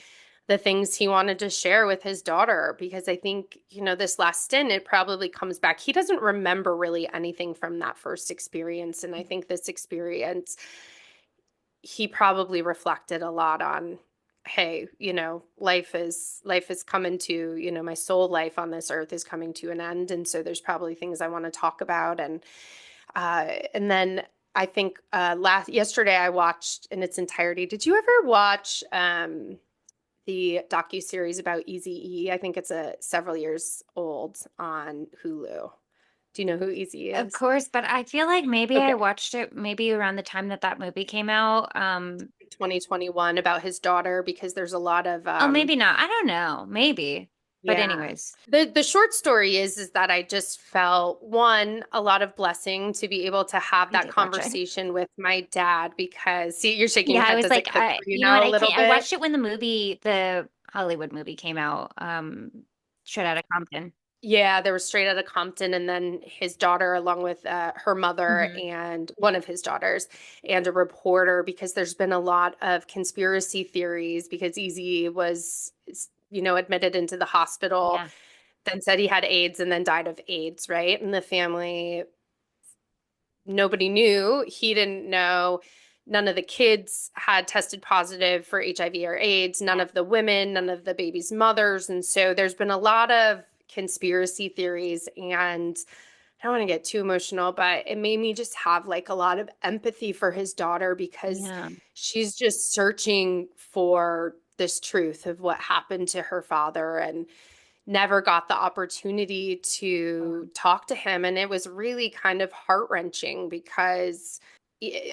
the things he wanted to share with his daughter. Because I think, this last stint, it probably comes back. He doesn't remember really anything from that first experience. And I think this experience, he probably reflected a lot on, hey, life is coming to, my soul life on this earth is coming to an end. And so there's probably things I want to talk about. And then I think last yesterday I watched in its entirety. Did you ever watch the docu-series about Eazy-E? I think it's a several years old on Hulu. Do you know who Eazy-E Of is? course, but I feel like maybe I Okay. watched it maybe around the time that that movie came out. 2021, about his daughter, because there's a lot of Oh, maybe not. I don't know. Maybe. But yeah. anyways, The short story is that I just felt, one, a lot of blessing to be able to have I that did watch it. conversation with my dad. Because, see, you're shaking Yeah, your I head. was Does like, it click for you you know what? now a little I bit? watched it when the Hollywood movie came out, Straight Outta Compton. Yeah, they were straight out of Compton, and then his daughter, along with her mother Hmm. and one of his daughters, and a reporter, because there's been a lot of conspiracy theories. Because Easy was, admitted into the hospital, Yeah, then said he had AIDS, and then died of AIDS, right? And the family, nobody knew. He didn't know. None of the kids had tested positive for HIV or AIDS, none yeah, of the women, none of the baby's mothers. And so there's been a lot of conspiracy theories. And I don't want to get too emotional, but it made me just have like a lot of empathy for his daughter, because yeah. she's just searching for this truth of what happened to her father, and never got the opportunity to Um, talk to him. And it was really kind of heart-wrenching, because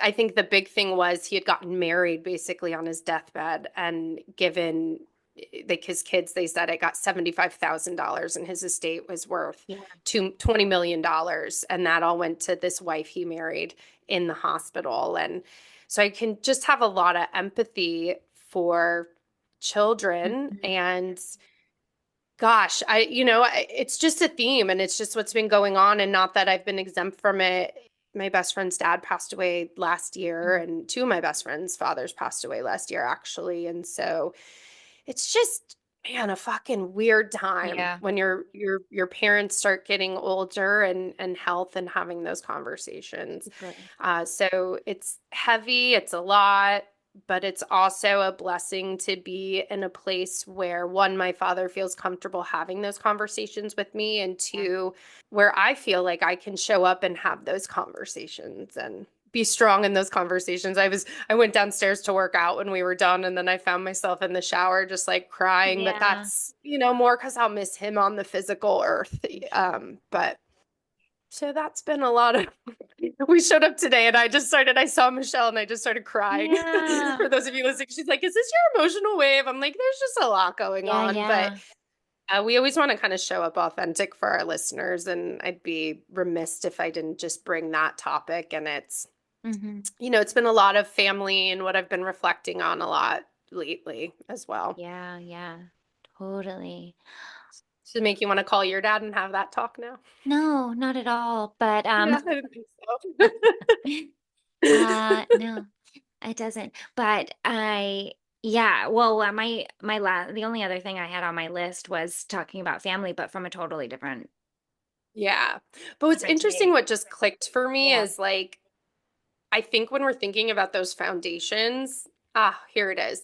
I think the big thing was he had gotten married basically on his deathbed, and given like his kids, they said it got $75,000 and his estate was worth yeah, $20 million. And that all went to this wife he married in the hospital. And so I can just have a lot of empathy for children. mhm, And gosh, it's just a theme, and it's just what's been going on. And not that I've been exempt from it. My best friend's dad passed away last year, mhm. and two of my best friends' fathers passed away last year, actually. And so it's just, man, a fucking weird time Yeah, when your parents start getting older, and health, and having those conversations. agree. So it's heavy, it's a lot, but it's also a blessing to be in a place where, one, my father feels comfortable having those conversations with me, and Yeah. two, where I feel like I can show up and have those conversations. And be strong in those conversations. I went downstairs to work out when we were done, and then I found myself in the shower just like crying, but Yeah. that's, more because I'll miss him on the physical earth. But so that's been a lot of we showed up today and I saw Michelle and I just started crying. Yeah. For those of you listening, she's like, "Is this your emotional wave?" I'm like, "There's just a lot going Yeah, on." But yeah. we always want to kind of show up authentic for our listeners, and I'd be remiss if I didn't just bring that topic. And Hmm. it's been a lot of family and what I've been reflecting on a lot lately as well. Yeah, yeah. Totally. To make you want to call your dad and have that talk now? No, not at all. But Yeah, I didn't think so. no, it doesn't. But yeah, well, the only other thing I had on my list was talking about family, but from a totally Yeah. But what's different interesting, take. what just clicked for me Yeah. is like, I think when we're thinking about those foundations, here it is.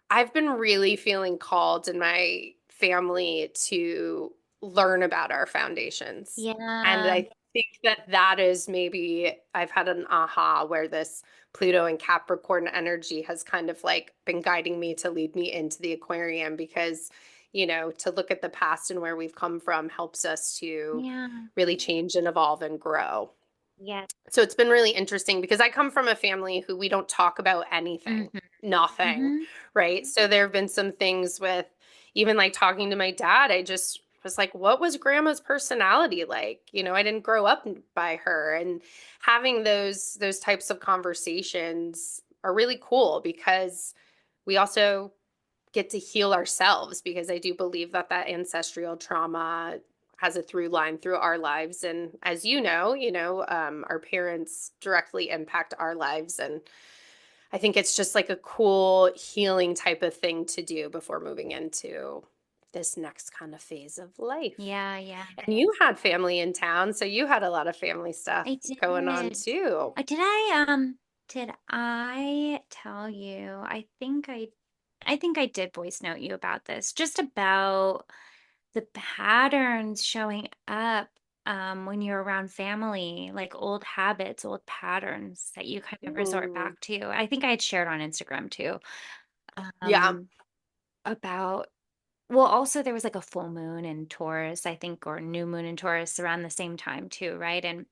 I've been really feeling called in my family to learn about our foundations. And Yeah. I think that that is maybe I've had an aha where this Pluto and Capricorn energy has kind of like been guiding me to lead me into the Aquarium because, to look at the past and where we've come from helps us to Yeah. really change and evolve and grow. Yeah. So it's been really interesting because I come from a family who we don't talk about anything, Hmm. nothing, Hmm. right? So there have been some things with even like talking to my dad, I just was like, what was grandma's personality like? I didn't grow up by her. And having those types of conversations are really cool because we also get to heal ourselves because I do believe that that ancestral trauma has a through line through our lives. And as our parents directly impact our lives. And I think it's just like a cool healing type of thing to do before moving into this next kind of phase of life. Yeah, yeah. And you had family in town, so you had a lot of family stuff I going on did. too. Did I tell you? I think I did voice note you about this, just about the patterns showing up when you're around family, like old habits, old patterns that you kind of resort Mm, back to. I think I had shared on Instagram too, yeah. um, about, well, also there was like a full moon in Taurus, I think, or new moon in Taurus around the same time too, right? And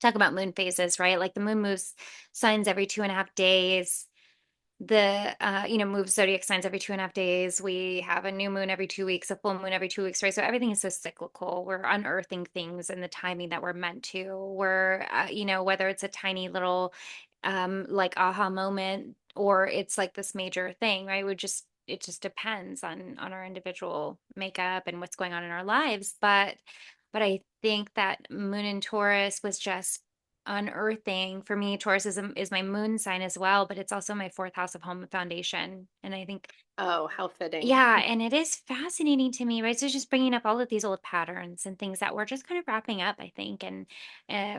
talk about moon phases, right? Like the moon moves signs every 2.5 days. Moves zodiac signs every 2.5 days. We have a new moon every 2 weeks, a full moon every 2 weeks, right? So everything is so cyclical. We're unearthing things in the timing that we're meant to. Whether it's a tiny little like aha moment or it's like this major thing, right? It just depends on our individual makeup and what's going on in our lives. But I think that moon in Taurus was just unearthing for me. Taurus is my moon sign as well, but it's also my fourth house of home and foundation. And I think, Oh, how fitting. yeah, and it is fascinating to me, right? So just bringing up all of these old patterns and things that we're just kind of wrapping up, I think, and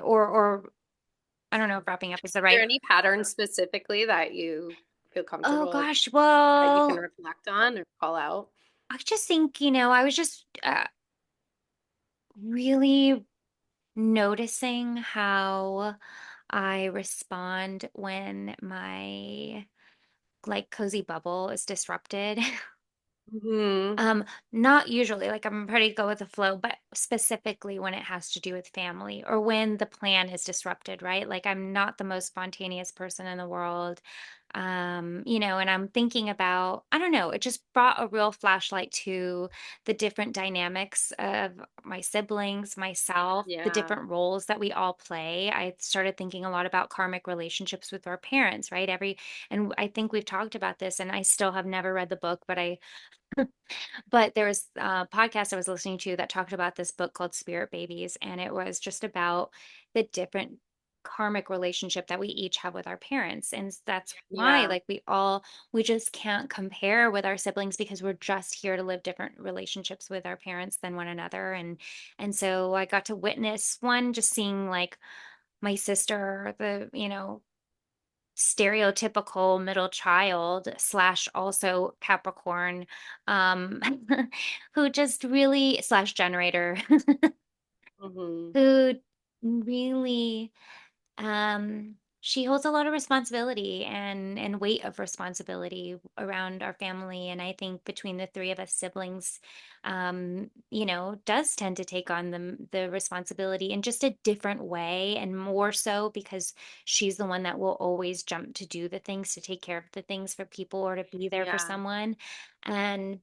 or I don't know if wrapping up is the There right. any patterns specifically that you feel Oh comfortable gosh, that you can well, reflect on or call out? I just think, I was just really noticing how I respond when my like cozy bubble is disrupted. Hmm. Um, Not usually, like I'm pretty go with the flow, but specifically when it has to do with family or when the plan is disrupted, right? Like I'm not the most spontaneous person in the world. And I'm thinking about, I don't know, it just brought a real flashlight to the different dynamics of my siblings, myself, the Yeah. different roles that we all play. I started thinking a lot about karmic relationships with our parents, right? And I think we've talked about this, and I still have never read the book, but there was a podcast I was listening to that talked about this book called Spirit Babies, and it was just about the different karmic relationship that we each have with our parents. And that's why, Yeah. like, we just can't compare with our siblings because we're just here to live different relationships with our parents than one another. And so I got to witness one, just seeing like my sister, stereotypical middle child slash also Capricorn, um, who just really slash generator, Hmm. who really, um, she holds a lot of responsibility and weight of responsibility around our family, and I think between the 3 of us siblings, does tend to take on the responsibility in just a different way, and more so because she's the one that will always jump to do the things, to take care of the things for people or to be there for Yeah. someone, and,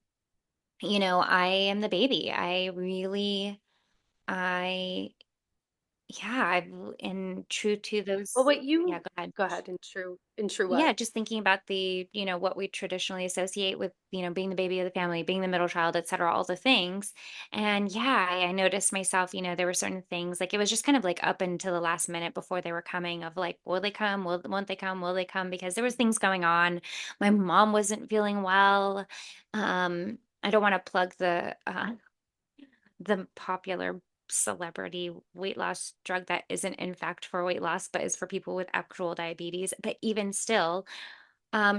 I am the baby. I yeah, I've and true to Well, those. what Yeah, you go ahead. go ahead. In true Yeah, what? just thinking about what we traditionally associate with, being the baby of the family, being the middle child, et cetera, all the things. And yeah, I noticed myself, there were certain things, like it was just kind of like up until the last minute before they were coming of like, will they come? Won't they come? Will they come? Because there was things going on. My mom wasn't feeling well. I don't want to plug the popular celebrity weight loss drug that isn't in fact for weight loss, but is for people with actual diabetes. But even still,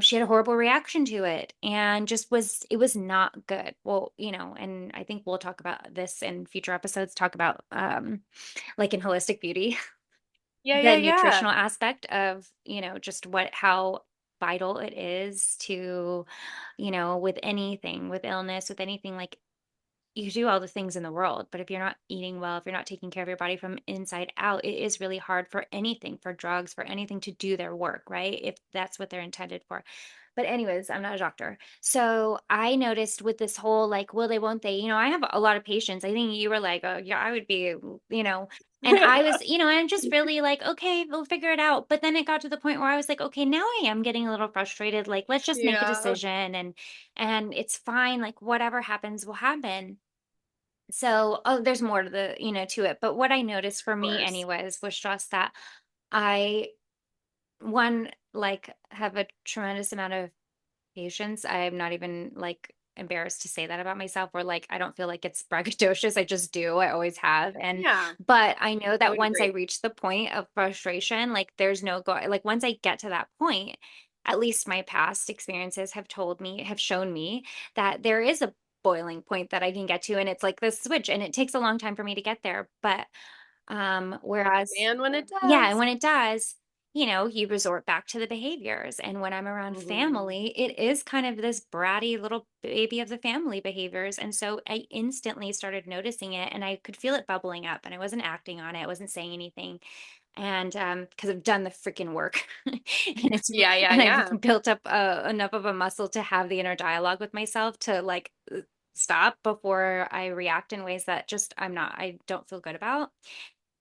she had a horrible reaction to it and it was not good. Well, and I think we'll talk about this in future episodes, talk about like in holistic beauty, Yeah, yeah, the yeah. nutritional aspect of, just how vital it is to, with anything, with illness, with anything, like you do all the things in the world, but if you're not eating well, if you're not taking care of your body from inside out, it is really hard for anything, for drugs, for anything to do their work, right? If that's what they're intended for. But anyways, I'm not a doctor. So I noticed with this whole like, will they, won't they? I have a lot of patience. I think you were like, oh yeah, I would be, and I was, and just really like, okay, we'll figure it out. But then it got to the point where I was like, okay, now I am getting a little frustrated. Like, let's just make a Yeah, decision and it's fine. Like whatever happens will happen. So, oh, there's more to to it. But what I noticed for of me course. anyways was just that I, one, like have a tremendous amount of patience. I'm not even like embarrassed to say that about myself, or like I don't feel like it's braggadocious. I just do. I always have. Yeah, But I know I that would once I agree. reach the point of frustration, like there's no go, like once I get to that point, at least my past experiences have shown me that there is a boiling point that I can get to. And it's like this switch and it takes a long time for me to get there. But whereas And when it yeah, and does. when it does, you resort back to the behaviors. And when I'm around Hmm. family, it is kind of this bratty little baby of the family behaviors. And so I instantly started noticing it and I could feel it bubbling up and I wasn't acting on it. I wasn't saying anything. And because I've done the freaking work and Yeah, yeah, and I've yeah. built up enough of a muscle to have the inner dialogue with myself to like stop before I react in ways that just I don't feel good about.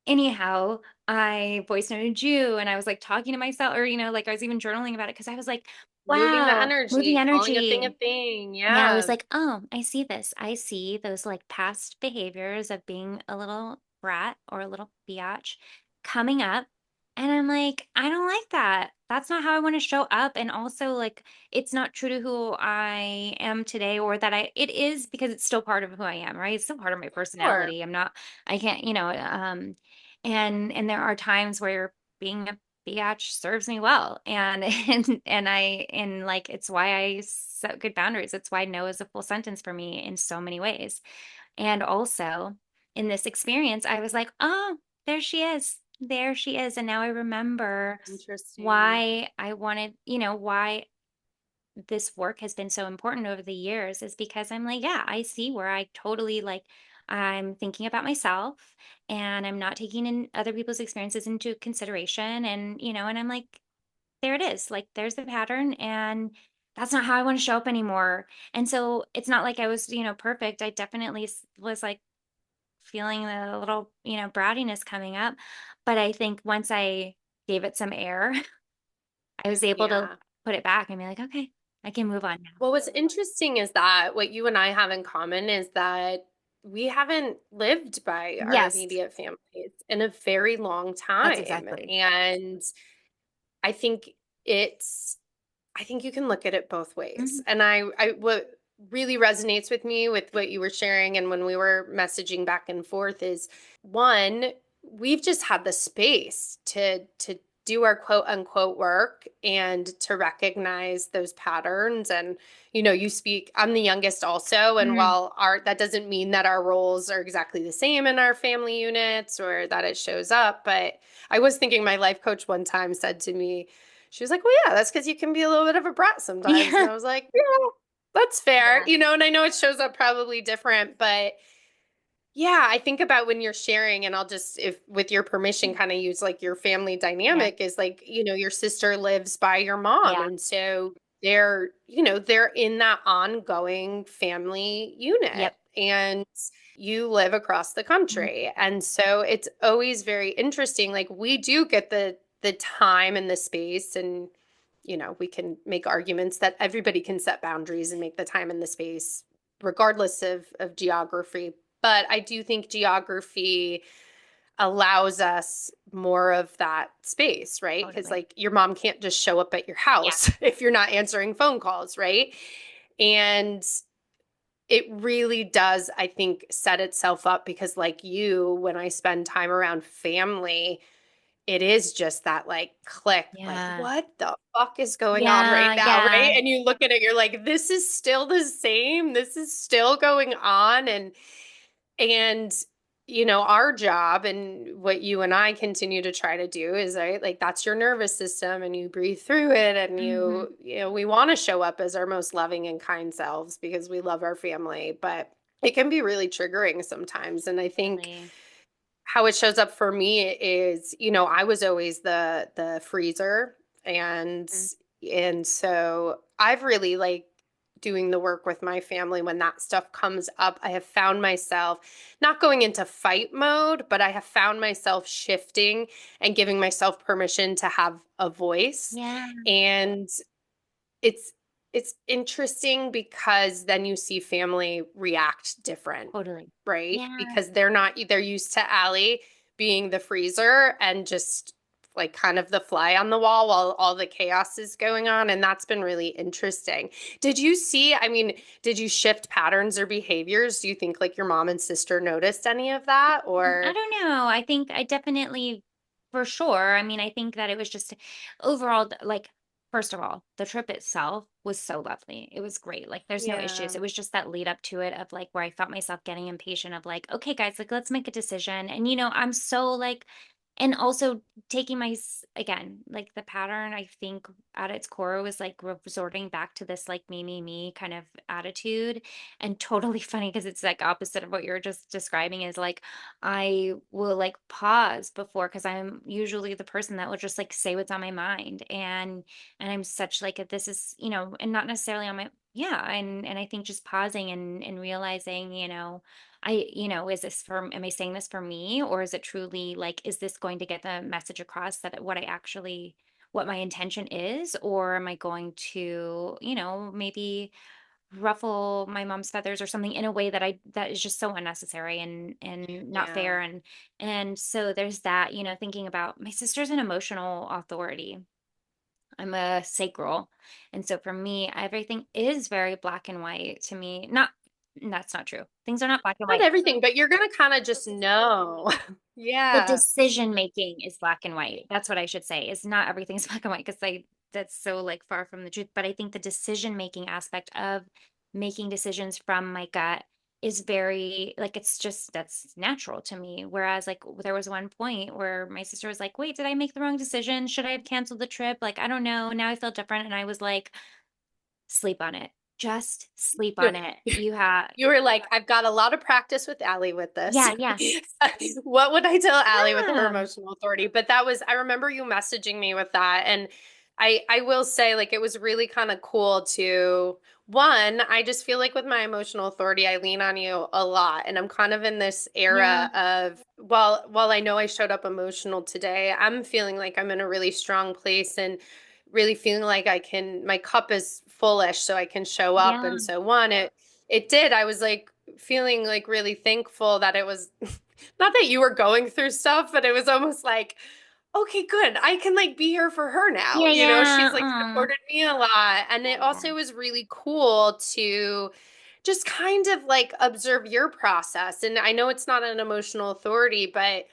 Anyhow, I voice noted you and I was like talking to myself, or, like I was even journaling about it because I was like, Moving the wow, moving energy, calling a thing a energy. thing. Yeah, I was Yeah. like, "Oh, I see this. I see those, like, past behaviors of being a little brat or a little biatch coming up." And I'm like, "I don't like that. That's not how I wanna show up." And also, like, it's not true to who I am today or that it is because it's still part of who I am, right? It's still part of my Sure. personality. I can't, and there are times where being a biatch serves me well, and and like it's why I set good boundaries. It's why no is a full sentence for me in so many ways. And also in this experience, I was like, oh, there she is, and now I remember Interesting. why I wanted, why this work has been so important over the years is because I'm like, yeah, I see where I totally like I'm thinking about myself and I'm not taking in other people's experiences into consideration and and I'm like, there it is. Like there's the pattern and that's not how I want to show up anymore. And so it's not like I was, perfect. I definitely was like feeling a little, brattiness coming up, but I think once I gave it some air, I was able to Yeah. put it back and be like, okay, I can move on now. Well, what's interesting is that what you and I have in common is that we haven't lived by our Yes, immediate families in a very long that's time. exactly. And I think it's I think you can look at it both ways. Mhm. And I what really resonates with me with what you were sharing and when we were messaging back and forth is one, we've just had the space to do our quote unquote work and to recognize those patterns. And, you speak, I'm the youngest also. And Mm. while that doesn't mean that our roles are exactly the same in our family units or that it shows up. But I was thinking my life coach one time said to me, she was like, well, yeah, that's because you can be a little bit of a brat sometimes. And Yeah. I was like, yeah, that's fair. Yeah. And I know it shows up probably different, but yeah, I think about when you're sharing, and I'll just, if with your permission, kind of use like your family Yeah. dynamic is like, your sister lives by your mom. Yeah. And so they're in that ongoing family unit Yep. and you live across the Mhm. country. And so it's always very interesting. Like we do get the time and the space and we can make arguments that everybody can set boundaries and make the time and the space regardless of geography. But I do think geography allows us more of that space, right? Because Totally. like your mom can't just show up at your Yeah. house if you're not answering phone calls, right? And it really does, I think, set itself up because, like you, when I spend time around family, it is just that like click, like, Yeah. what the fuck is going on right Yeah. now, right? Yeah. And you look at it, you're like, this is still the same. This is still going on. And our job and what you and I continue to try to do is right, like that's your nervous system and you breathe through it and Hmm. we want to show up as our most loving and kind selves because we love our family, but it can be really triggering sometimes. And I think Totally. how it shows up for me is, I was always the freezer and Mm. and so I've really like doing the work with my family when that stuff comes up. I have found myself not going into fight mode, but I have found myself shifting and giving myself permission to have a voice. Yeah. And it's it's interesting because then you see family react different, Totally. right? Yeah. Because they're used to Allie being the freezer and just like kind of the fly on the wall while all the chaos is going on. And that's been really interesting. I mean, did you shift patterns or behaviors? Do you think like your mom and sister noticed any of that I or? don't know. I think I definitely, for sure. I mean, I think that it was just overall, like, first of all, the trip itself was so lovely. It was great. Like, there's no issues. Yeah. It was just that lead up to it of like where I felt myself getting impatient of like, okay, guys, like, let's make a decision. And, I'm so like, and also taking again, like the pattern, I think at its core was like resorting back to this like me kind of attitude. And totally funny because it's like opposite of what you're just describing is like, I will like pause before because I'm usually the person that will just like say what's on my mind. And I'm such like this is, and not necessarily on my yeah. And I think just pausing and realizing, is this am I saying this for me or is it truly like, is this going to get the message across that what my intention is, or am I going to, maybe ruffle my mom's feathers or something in a way that is just so unnecessary and not Yeah. fair and so there's that, thinking about my sister's an emotional authority. I'm a sacral, and so for me everything is very black and white to me. Not That's not true. Things are not black and Not white. everything, but you're going to kind of just know. The Yeah. decision making is black and white. That's what I should say. Is not everything's black and white because I that's so like far from the truth. But I think the decision making aspect of making decisions from my gut is very like it's just that's natural to me. Whereas like there was one point where my sister was like, "Wait, did I make the wrong decision? Should I have canceled the trip? Like I don't know. Now I feel different." And I was like, "Sleep on it. Just sleep on it. You have You were like, I've got a lot of practice with Allie with this. yeah, yeah, What would I tell Allie with her yeah, emotional authority? But I remember you messaging me with that. And I will say, like, it was really kind of cool to, one, I just feel like with my emotional authority, I lean on you a lot. And I'm kind of in this yeah, era of, while I know I showed up emotional today, I'm feeling like I'm in a really strong place and really feeling like my cup is fullish so I can show up. yeah, And so one, it did. I was like feeling like really thankful that it was not that you were going through stuff, but it was almost like, okay, good. I can like be here for her now. yeah, She's yeah. like supported me a lot. And it Yeah. also was really cool to just kind of like observe your process. And I know it's not an emotional authority, but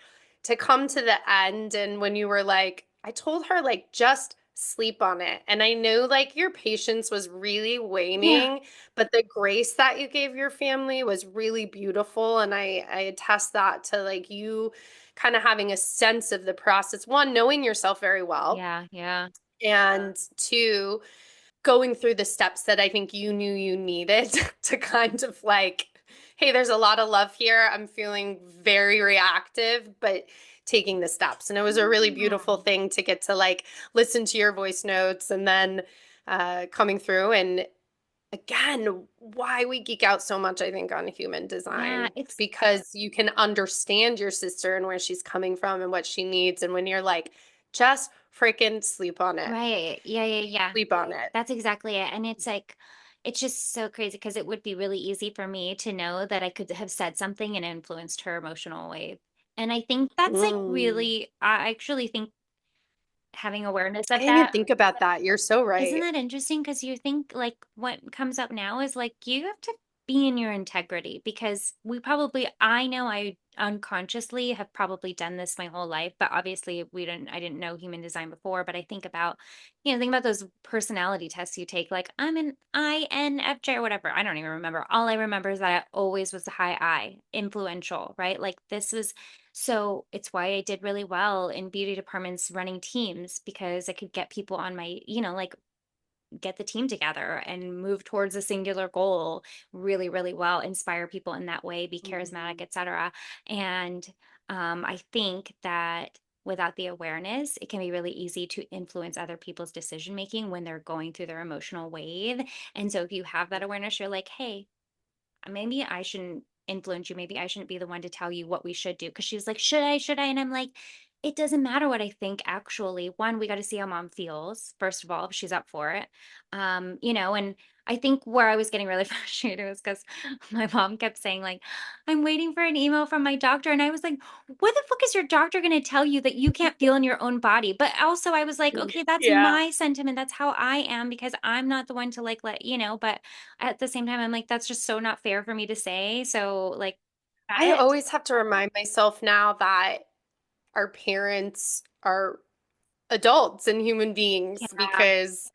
to come to the end and when you were like, I told her, like, just sleep on it. And I know, like, your patience was really Yeah. waning, but the grace that you gave your family was really beautiful. And I attest that to, like, you kind of having a sense of the process. One, knowing yourself very well, Yeah, yeah. and two, going through the steps that I think you knew you needed to kind of like, hey, there's a lot of love here. I'm feeling very reactive, but taking the steps. And it was a really beautiful Mm. thing to get to like listen to your voice notes and then coming through. And again, why we geek out so much, I think, on human Yeah, design, it's because you can understand your sister and where she's coming from and what she needs. And when you're like, just freaking sleep on it, right. Yeah, yeah, yeah. sleep on it. That's exactly it. And it's like, it's just so crazy because it would be really easy for me to know that I could have said something and influenced her emotional wave. And I think that's like Mm. really, I actually think having awareness I of didn't even that. think about that. You're so Isn't right. that interesting? Because you think like what comes up now is like you have to be in your integrity because we probably, I know I unconsciously have probably done this my whole life, but obviously I didn't know human design before. But I think about, think about those personality tests you take, like I'm an INFJ or whatever. I don't even remember. All I remember is that I always was a high I, influential, right? Like this was so it's why I did really well in beauty departments running teams because I could get people on my, like get the team together and move towards a singular goal really, really well, inspire people in that way, be charismatic, Mhm. etc. And I think that without the awareness, it can be really easy to influence other people's decision making when they're going through their emotional wave. And so if you have that awareness, you're like, hey, maybe I shouldn't influence you. Maybe I shouldn't be the one to tell you what we should do. Cause she was like, should I? Should I? And I'm like, it doesn't matter what I think, actually. One, we got to see how mom feels, first of all, if she's up for it. And I think where I was getting really frustrated was because my mom kept saying, like, I'm waiting for an email from my doctor. And I was like, what the fuck is your doctor going to tell you that you can't feel in your own body? But also, I was like, okay, that's Yeah. my sentiment. That's how I am because I'm not the one to like but at the same time, I'm like, that's just so not fair for me to say. So, like, I that. always have to remind myself now that our parents are adults and human beings, Yeah. because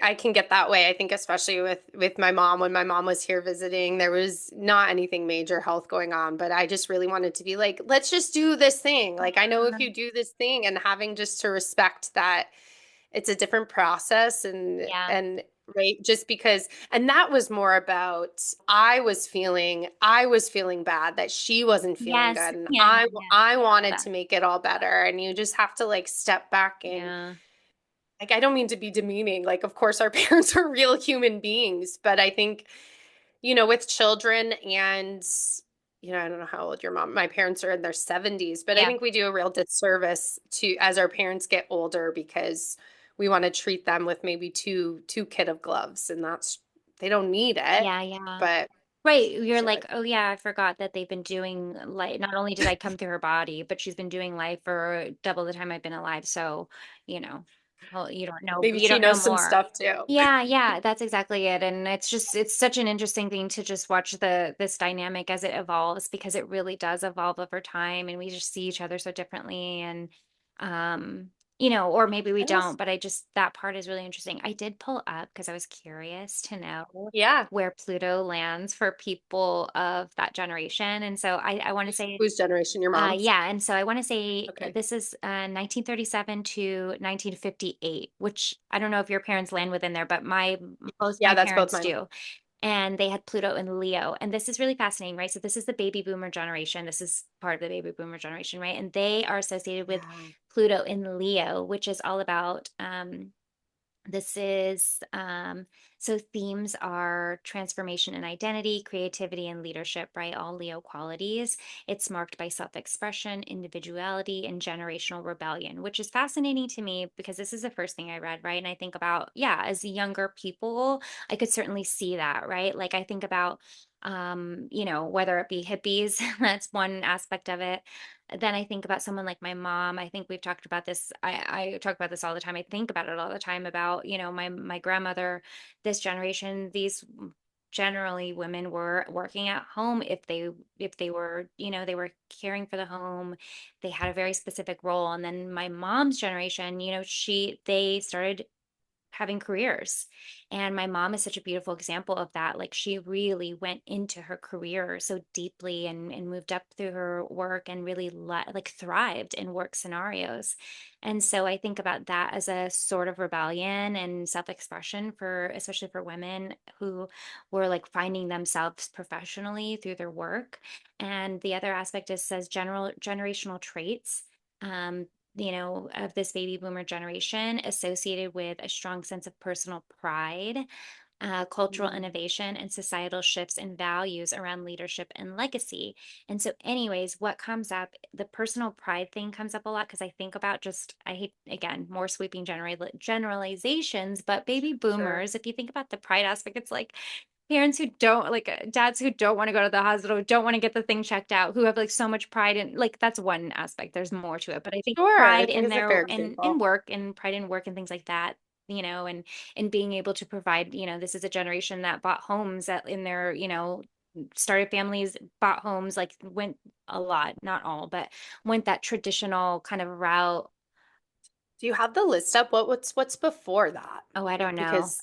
I can get that way. I think especially with my mom, when my mom was here visiting, there was not anything major health going on, but I just really wanted to be like, let's just do this thing. Like I know if you do this thing, and having just to respect that it's a different process, Yeah. and right, just because, and that was more about I was feeling bad that she wasn't feeling Yes. good, and Yeah. I Yeah. I wanted That. to make it all better, and you just have to like step back. And Yeah. like I don't mean to be demeaning, like of course our parents are real human beings, but I think, with children, and I don't know how old your mom, my parents are in their 70s, but I Yeah. think we do a real disservice to as our parents get older, because we want to treat them with maybe two kid of gloves, and that's, they don't need it, Yeah. Yeah. but Right. You're should. like, oh, yeah, I forgot that they've been doing life. Not only did I come through her body, but she's been doing life for double the time I've been alive. So, you know, well, Maybe you she don't know knows some more. stuff too. Yeah, yeah, that's exactly it. And it's such an interesting thing to just watch this dynamic as it evolves because it really does evolve over time and we just see each other so differently and or maybe we I will s- don't, but that part is really interesting. I did pull up because I was curious to know yeah. where Pluto lands for people of that generation. And so I want to say Whose generation? Your mom's? yeah, and so I want to say Okay. this is 1937 to 1958, which I don't know if your parents land within there, but both Yeah, my that's both parents mine. do. And they had Pluto and Leo. And this is really fascinating, right? So this is the baby boomer generation. This is part of the baby boomer generation, right? And they are associated with Yeah. Pluto in Leo, which is all about this is so themes are transformation and identity, creativity and leadership, right? All Leo qualities. It's marked by self-expression, individuality, and generational rebellion, which is fascinating to me because this is the first thing I read, right? And I think about, yeah, as younger people, I could certainly see that, right? Like I think about whether it be hippies, that's one aspect of it. Then I think about someone like my mom. I think we've talked about this. I talk about this all the time. I think about it all the time about, my grandmother, this generation, these generally women were working at home if they were, they were caring for the home. They had a very specific role. And then my mom's generation, they started having careers. And my mom is such a beautiful example of that. Like she really went into her career so deeply and moved up through her work and really like thrived in work scenarios. And so I think about that as a sort of rebellion and self-expression for especially for women who were like finding themselves professionally through their work. And the other aspect is says general generational traits. Um, of this baby boomer generation associated with a strong sense of personal pride, cultural Mm. innovation, and societal shifts in values around leadership and legacy. And so, anyways, what comes up, the personal pride thing comes up a lot because I think about I hate, again, more sweeping generalizations, but baby Sure. boomers, if you think about the pride aspect, it's like, parents who don't like dads who don't want to go to the hospital, don't want to get the thing checked out, who have like so much pride in like that's one aspect. There's more to it, but I think Sure. I pride think in it's a fair their in example. work and pride in work and things like that, and being able to provide, this is a generation that bought homes that in their, started families, bought homes, like went a lot, not all, but went that traditional kind of route. Do you have the list up? What's before that? Oh, I don't know. Because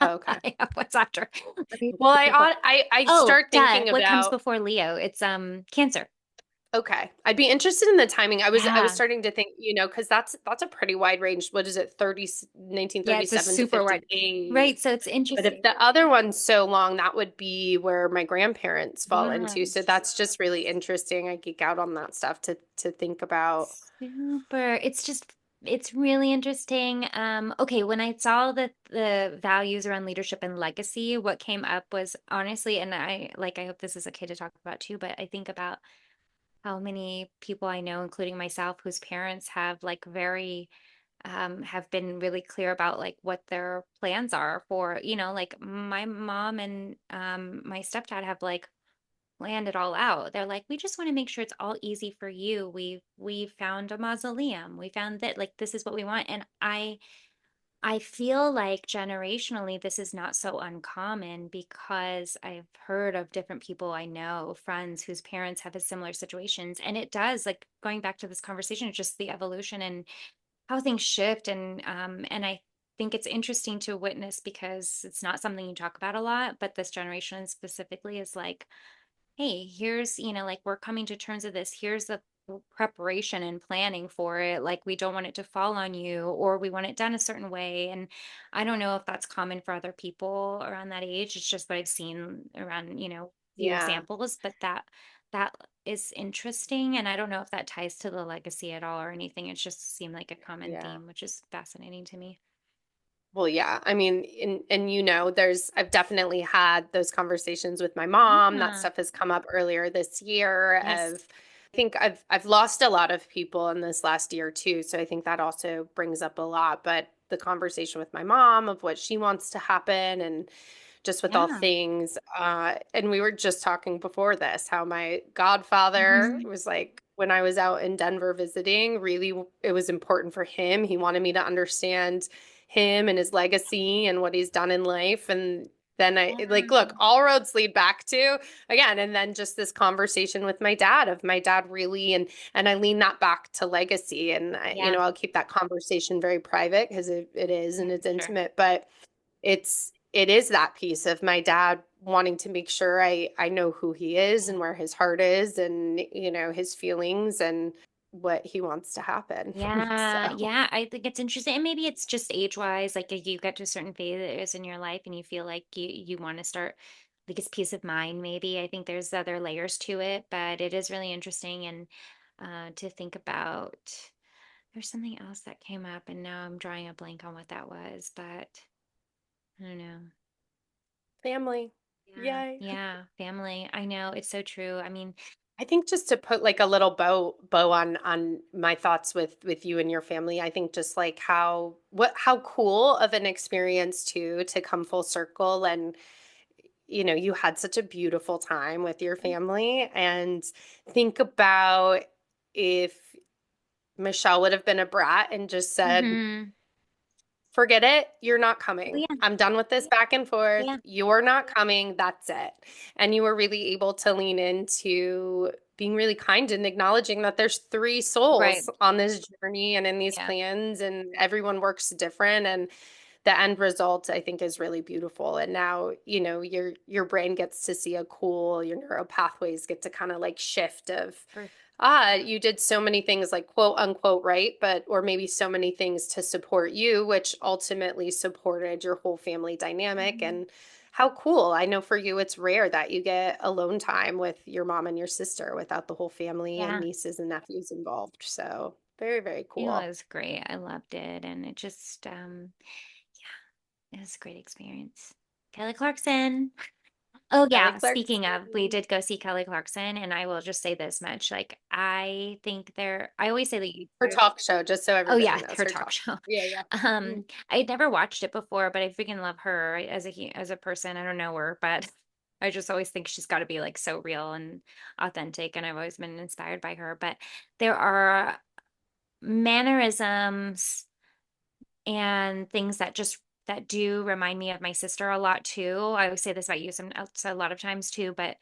okay. What's after? Let me Well, think about. I Oh, start duh. thinking What comes about before Leo? It's Cancer. okay. I'd be interested in the timing. I was Yeah. starting to think, because that's a pretty wide range. What is it? 30 Yeah, it's a 1937 to super wide. 58. Right. So it's But if interesting. the other one's so long, that would be where my grandparents fall into. So Yes. that's just really interesting. I geek out on that stuff to think about. Super. It's really interesting. Okay, when I saw the values around leadership and legacy, what came up was honestly, and I hope this is okay to talk about too, but I think about how many people I know, including myself, whose parents have like have been really clear about like what their plans are for, like my mom and my stepdad have like planned it all out. They're like, we just want to make sure it's all easy for you. We found a mausoleum. We found that like this is what we want. And I feel like generationally this is not so uncommon because I've heard of different people I know, friends whose parents have similar situations. And it does, like going back to this conversation, it's just the evolution and how things shift. And I think it's interesting to witness because it's not something you talk about a lot, but this generation specifically is like, hey, here's, like we're coming to terms with this. Here's the preparation and planning for it. Like we don't want it to fall on you, or we want it done a certain way. And I don't know if that's common for other people around that age. It's just what I've seen around, few Yeah. examples, but that is interesting. And I don't know if that ties to the legacy at all or anything. It just seemed like a common Yeah. theme, which is fascinating to me. Well, yeah. I mean, and I've definitely had those conversations with my mom. That Yeah. stuff has come up earlier this year Yes. I think I've lost a lot of people in this last year too, so I think that also brings up a lot, but the conversation with my mom of what she wants to happen and just with all Yeah. things. And we were just talking before this how my godfather Mhm. was like, when I was out in Denver visiting, really, it was important for him. He wanted me to understand him and his legacy and what he's done in life. And then I like, Yeah. look, all roads lead back to again, and then just this conversation with my dad of my dad really, and I lean that back to legacy. And Yeah. I'll keep that conversation very private because it is Yeah, and it's for sure. intimate, but it is that piece of my dad wanting to make sure I know who he is and where his heart is and his feelings and what he wants to happen. Yeah, So, yeah, I think it's interesting. And maybe it's just age-wise, like you get to a certain phase in your life and you feel like you want to start like it's peace of mind, maybe. I think there's other layers to it, but it is really interesting and to think about. There's something else that came up and now I'm drawing a blank on what that was, but I don't know. family. Yeah, Yay. yeah, family. I know it's so true. I mean, I think just to put like a little bow on my thoughts with you and your family, I think just like how cool of an experience too to come full circle and you had such a beautiful time with your family and think about if Michelle would have been a brat and just said, mhm. forget it. You're not Oh, coming. yeah. I'm done with this back and forth. Yeah. You're not coming. That's it. And you were really able to lean into being really kind and acknowledging that there's three Right. souls on this journey and in these Yeah. plans, and everyone works different. And the end result, I think, is really beautiful. And now, your brain gets to see a cool, your neural pathways get to kind of like shift of, For you did so many things like quote unquote right, but or maybe so many things to support you, which ultimately supported your whole family dynamic. Mhm. And how cool. I know for you it's rare that you get alone time with your mom and your sister without the whole family and Yeah. nieces and nephews involved. So very, very It cool. was great. I loved it. And it just, yeah, it was a great experience. Kelly Clarkson. Oh, Kelly yeah. Clarkson. Speaking of, we did go see Kelly Clarkson, and I will just say this much. Like, I think I always say that Her talk show, just so oh, everybody yeah, knows her her talk talk show. show. Yeah, yeah. Mhm. I'd never watched it before, but I freaking love her as as a person. I don't know her, but I just always think she's got to be like so real and authentic, and I've always been inspired by her. But there are mannerisms and things that do remind me of my sister a lot too. I always say this about you some else a lot of times too, but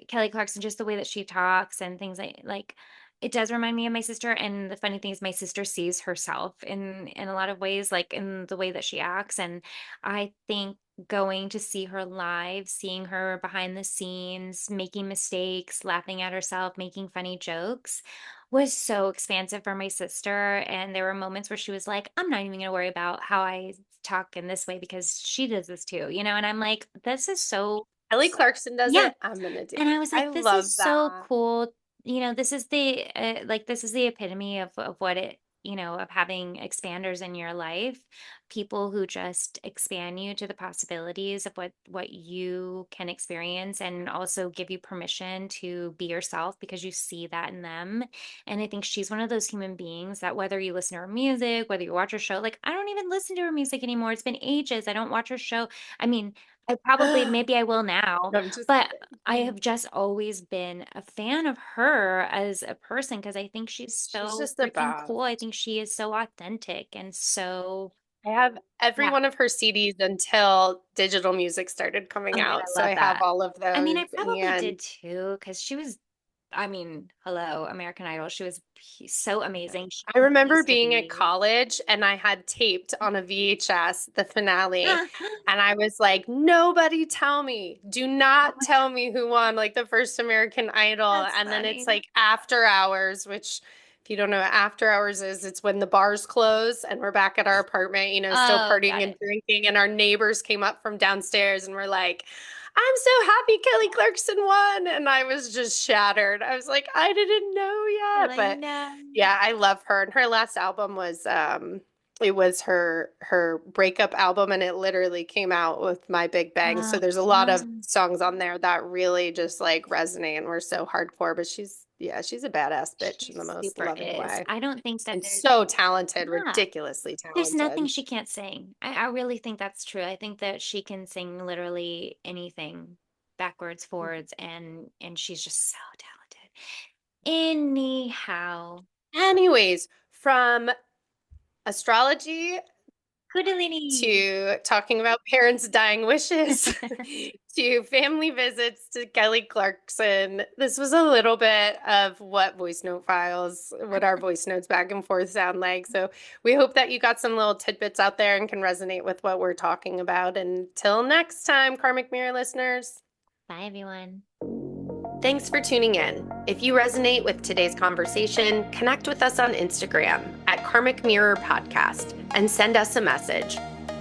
Kelly Clarkson, just the way that she talks and things like it does remind me of my sister. And the funny thing is my sister sees herself in a lot of ways, like in the way that she acts. And I think going to see her live, seeing her behind the scenes, making mistakes, laughing at herself, making funny jokes was so expansive for my sister. And there were moments where she was like, I'm not even going to worry about how I talk in this way because she does this too, you know? And I'm like, this is so, Kelly Clarkson does yeah. it. I'm gonna do it. And I was I like, this love is so that. cool. You know, this is the this is the epitome of what of having expanders in your life, people who just expand you to the possibilities of what you can experience and also give you permission to be yourself because you see that in them. And I think she's one of those human beings that whether you listen to her music, whether you watch her show, like I don't even listen to her music anymore. It's been ages. I don't watch her show. I mean, I probably maybe I will now, I'm just but I kidding. have just always been a fan of her as a person because I think she's She's so just the freaking cool. I best. think she is so authentic and so I have every yeah. one of her CDs until digital music started coming Oh, and out. I So love I have that. all of I mean, those. I probably And did too because she was, I mean, hello, American Idol. She was so amazing. She I remember continues to being at be. college and I had taped on a VHS the finale. And I was like, nobody tell me, do Oh not my tell God, me who won like the first American Idol. that's And then it's funny. like after hours, which if you don't know what after hours is, it's when the bars close and we're back at our apartment, still Oh, partying got and it. drinking. And our neighbors came up from downstairs and were like, I'm so happy Kelly Clarkson won. And I was just shattered. I was like, I didn't know You're yet. like, But no. yeah, I love her. And her last album was it was her breakup album, and it literally came out with My Big Bang. So there's a lot of Oh. songs on there that really just like resonate and were so hardcore, but she's a badass bitch She in the most super loving is. way. I don't think that And there's so talented, yeah. ridiculously There's nothing talented. she can't sing. I really think that's true. I think that she can sing literally anything, backwards, forwards, and she's just so talented. Anyhow, Anyways, from astrology Kundalini. to talking about parents' dying wishes to family visits to Kelly Clarkson. This was a little bit of what our voice notes back and forth sound like. So we hope that you got some little tidbits out there and can resonate with what we're talking about. Until next time, Karmic Mirror listeners. Bye, everyone. Thanks for tuning in. If you resonate with today's conversation, connect with us on Instagram at Karmic Mirror Podcast and send us a message.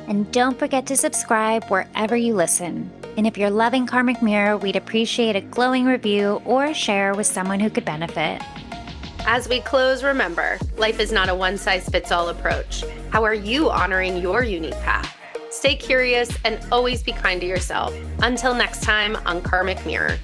And don't forget to subscribe wherever you listen. And if you're loving Karmic Mirror, we'd appreciate a glowing review or a share with someone who could benefit. As we close, remember, life is not a one-size-fits-all approach. How are you honoring your unique path? Stay curious and always be kind to yourself. Until next time on Karmic Mirror.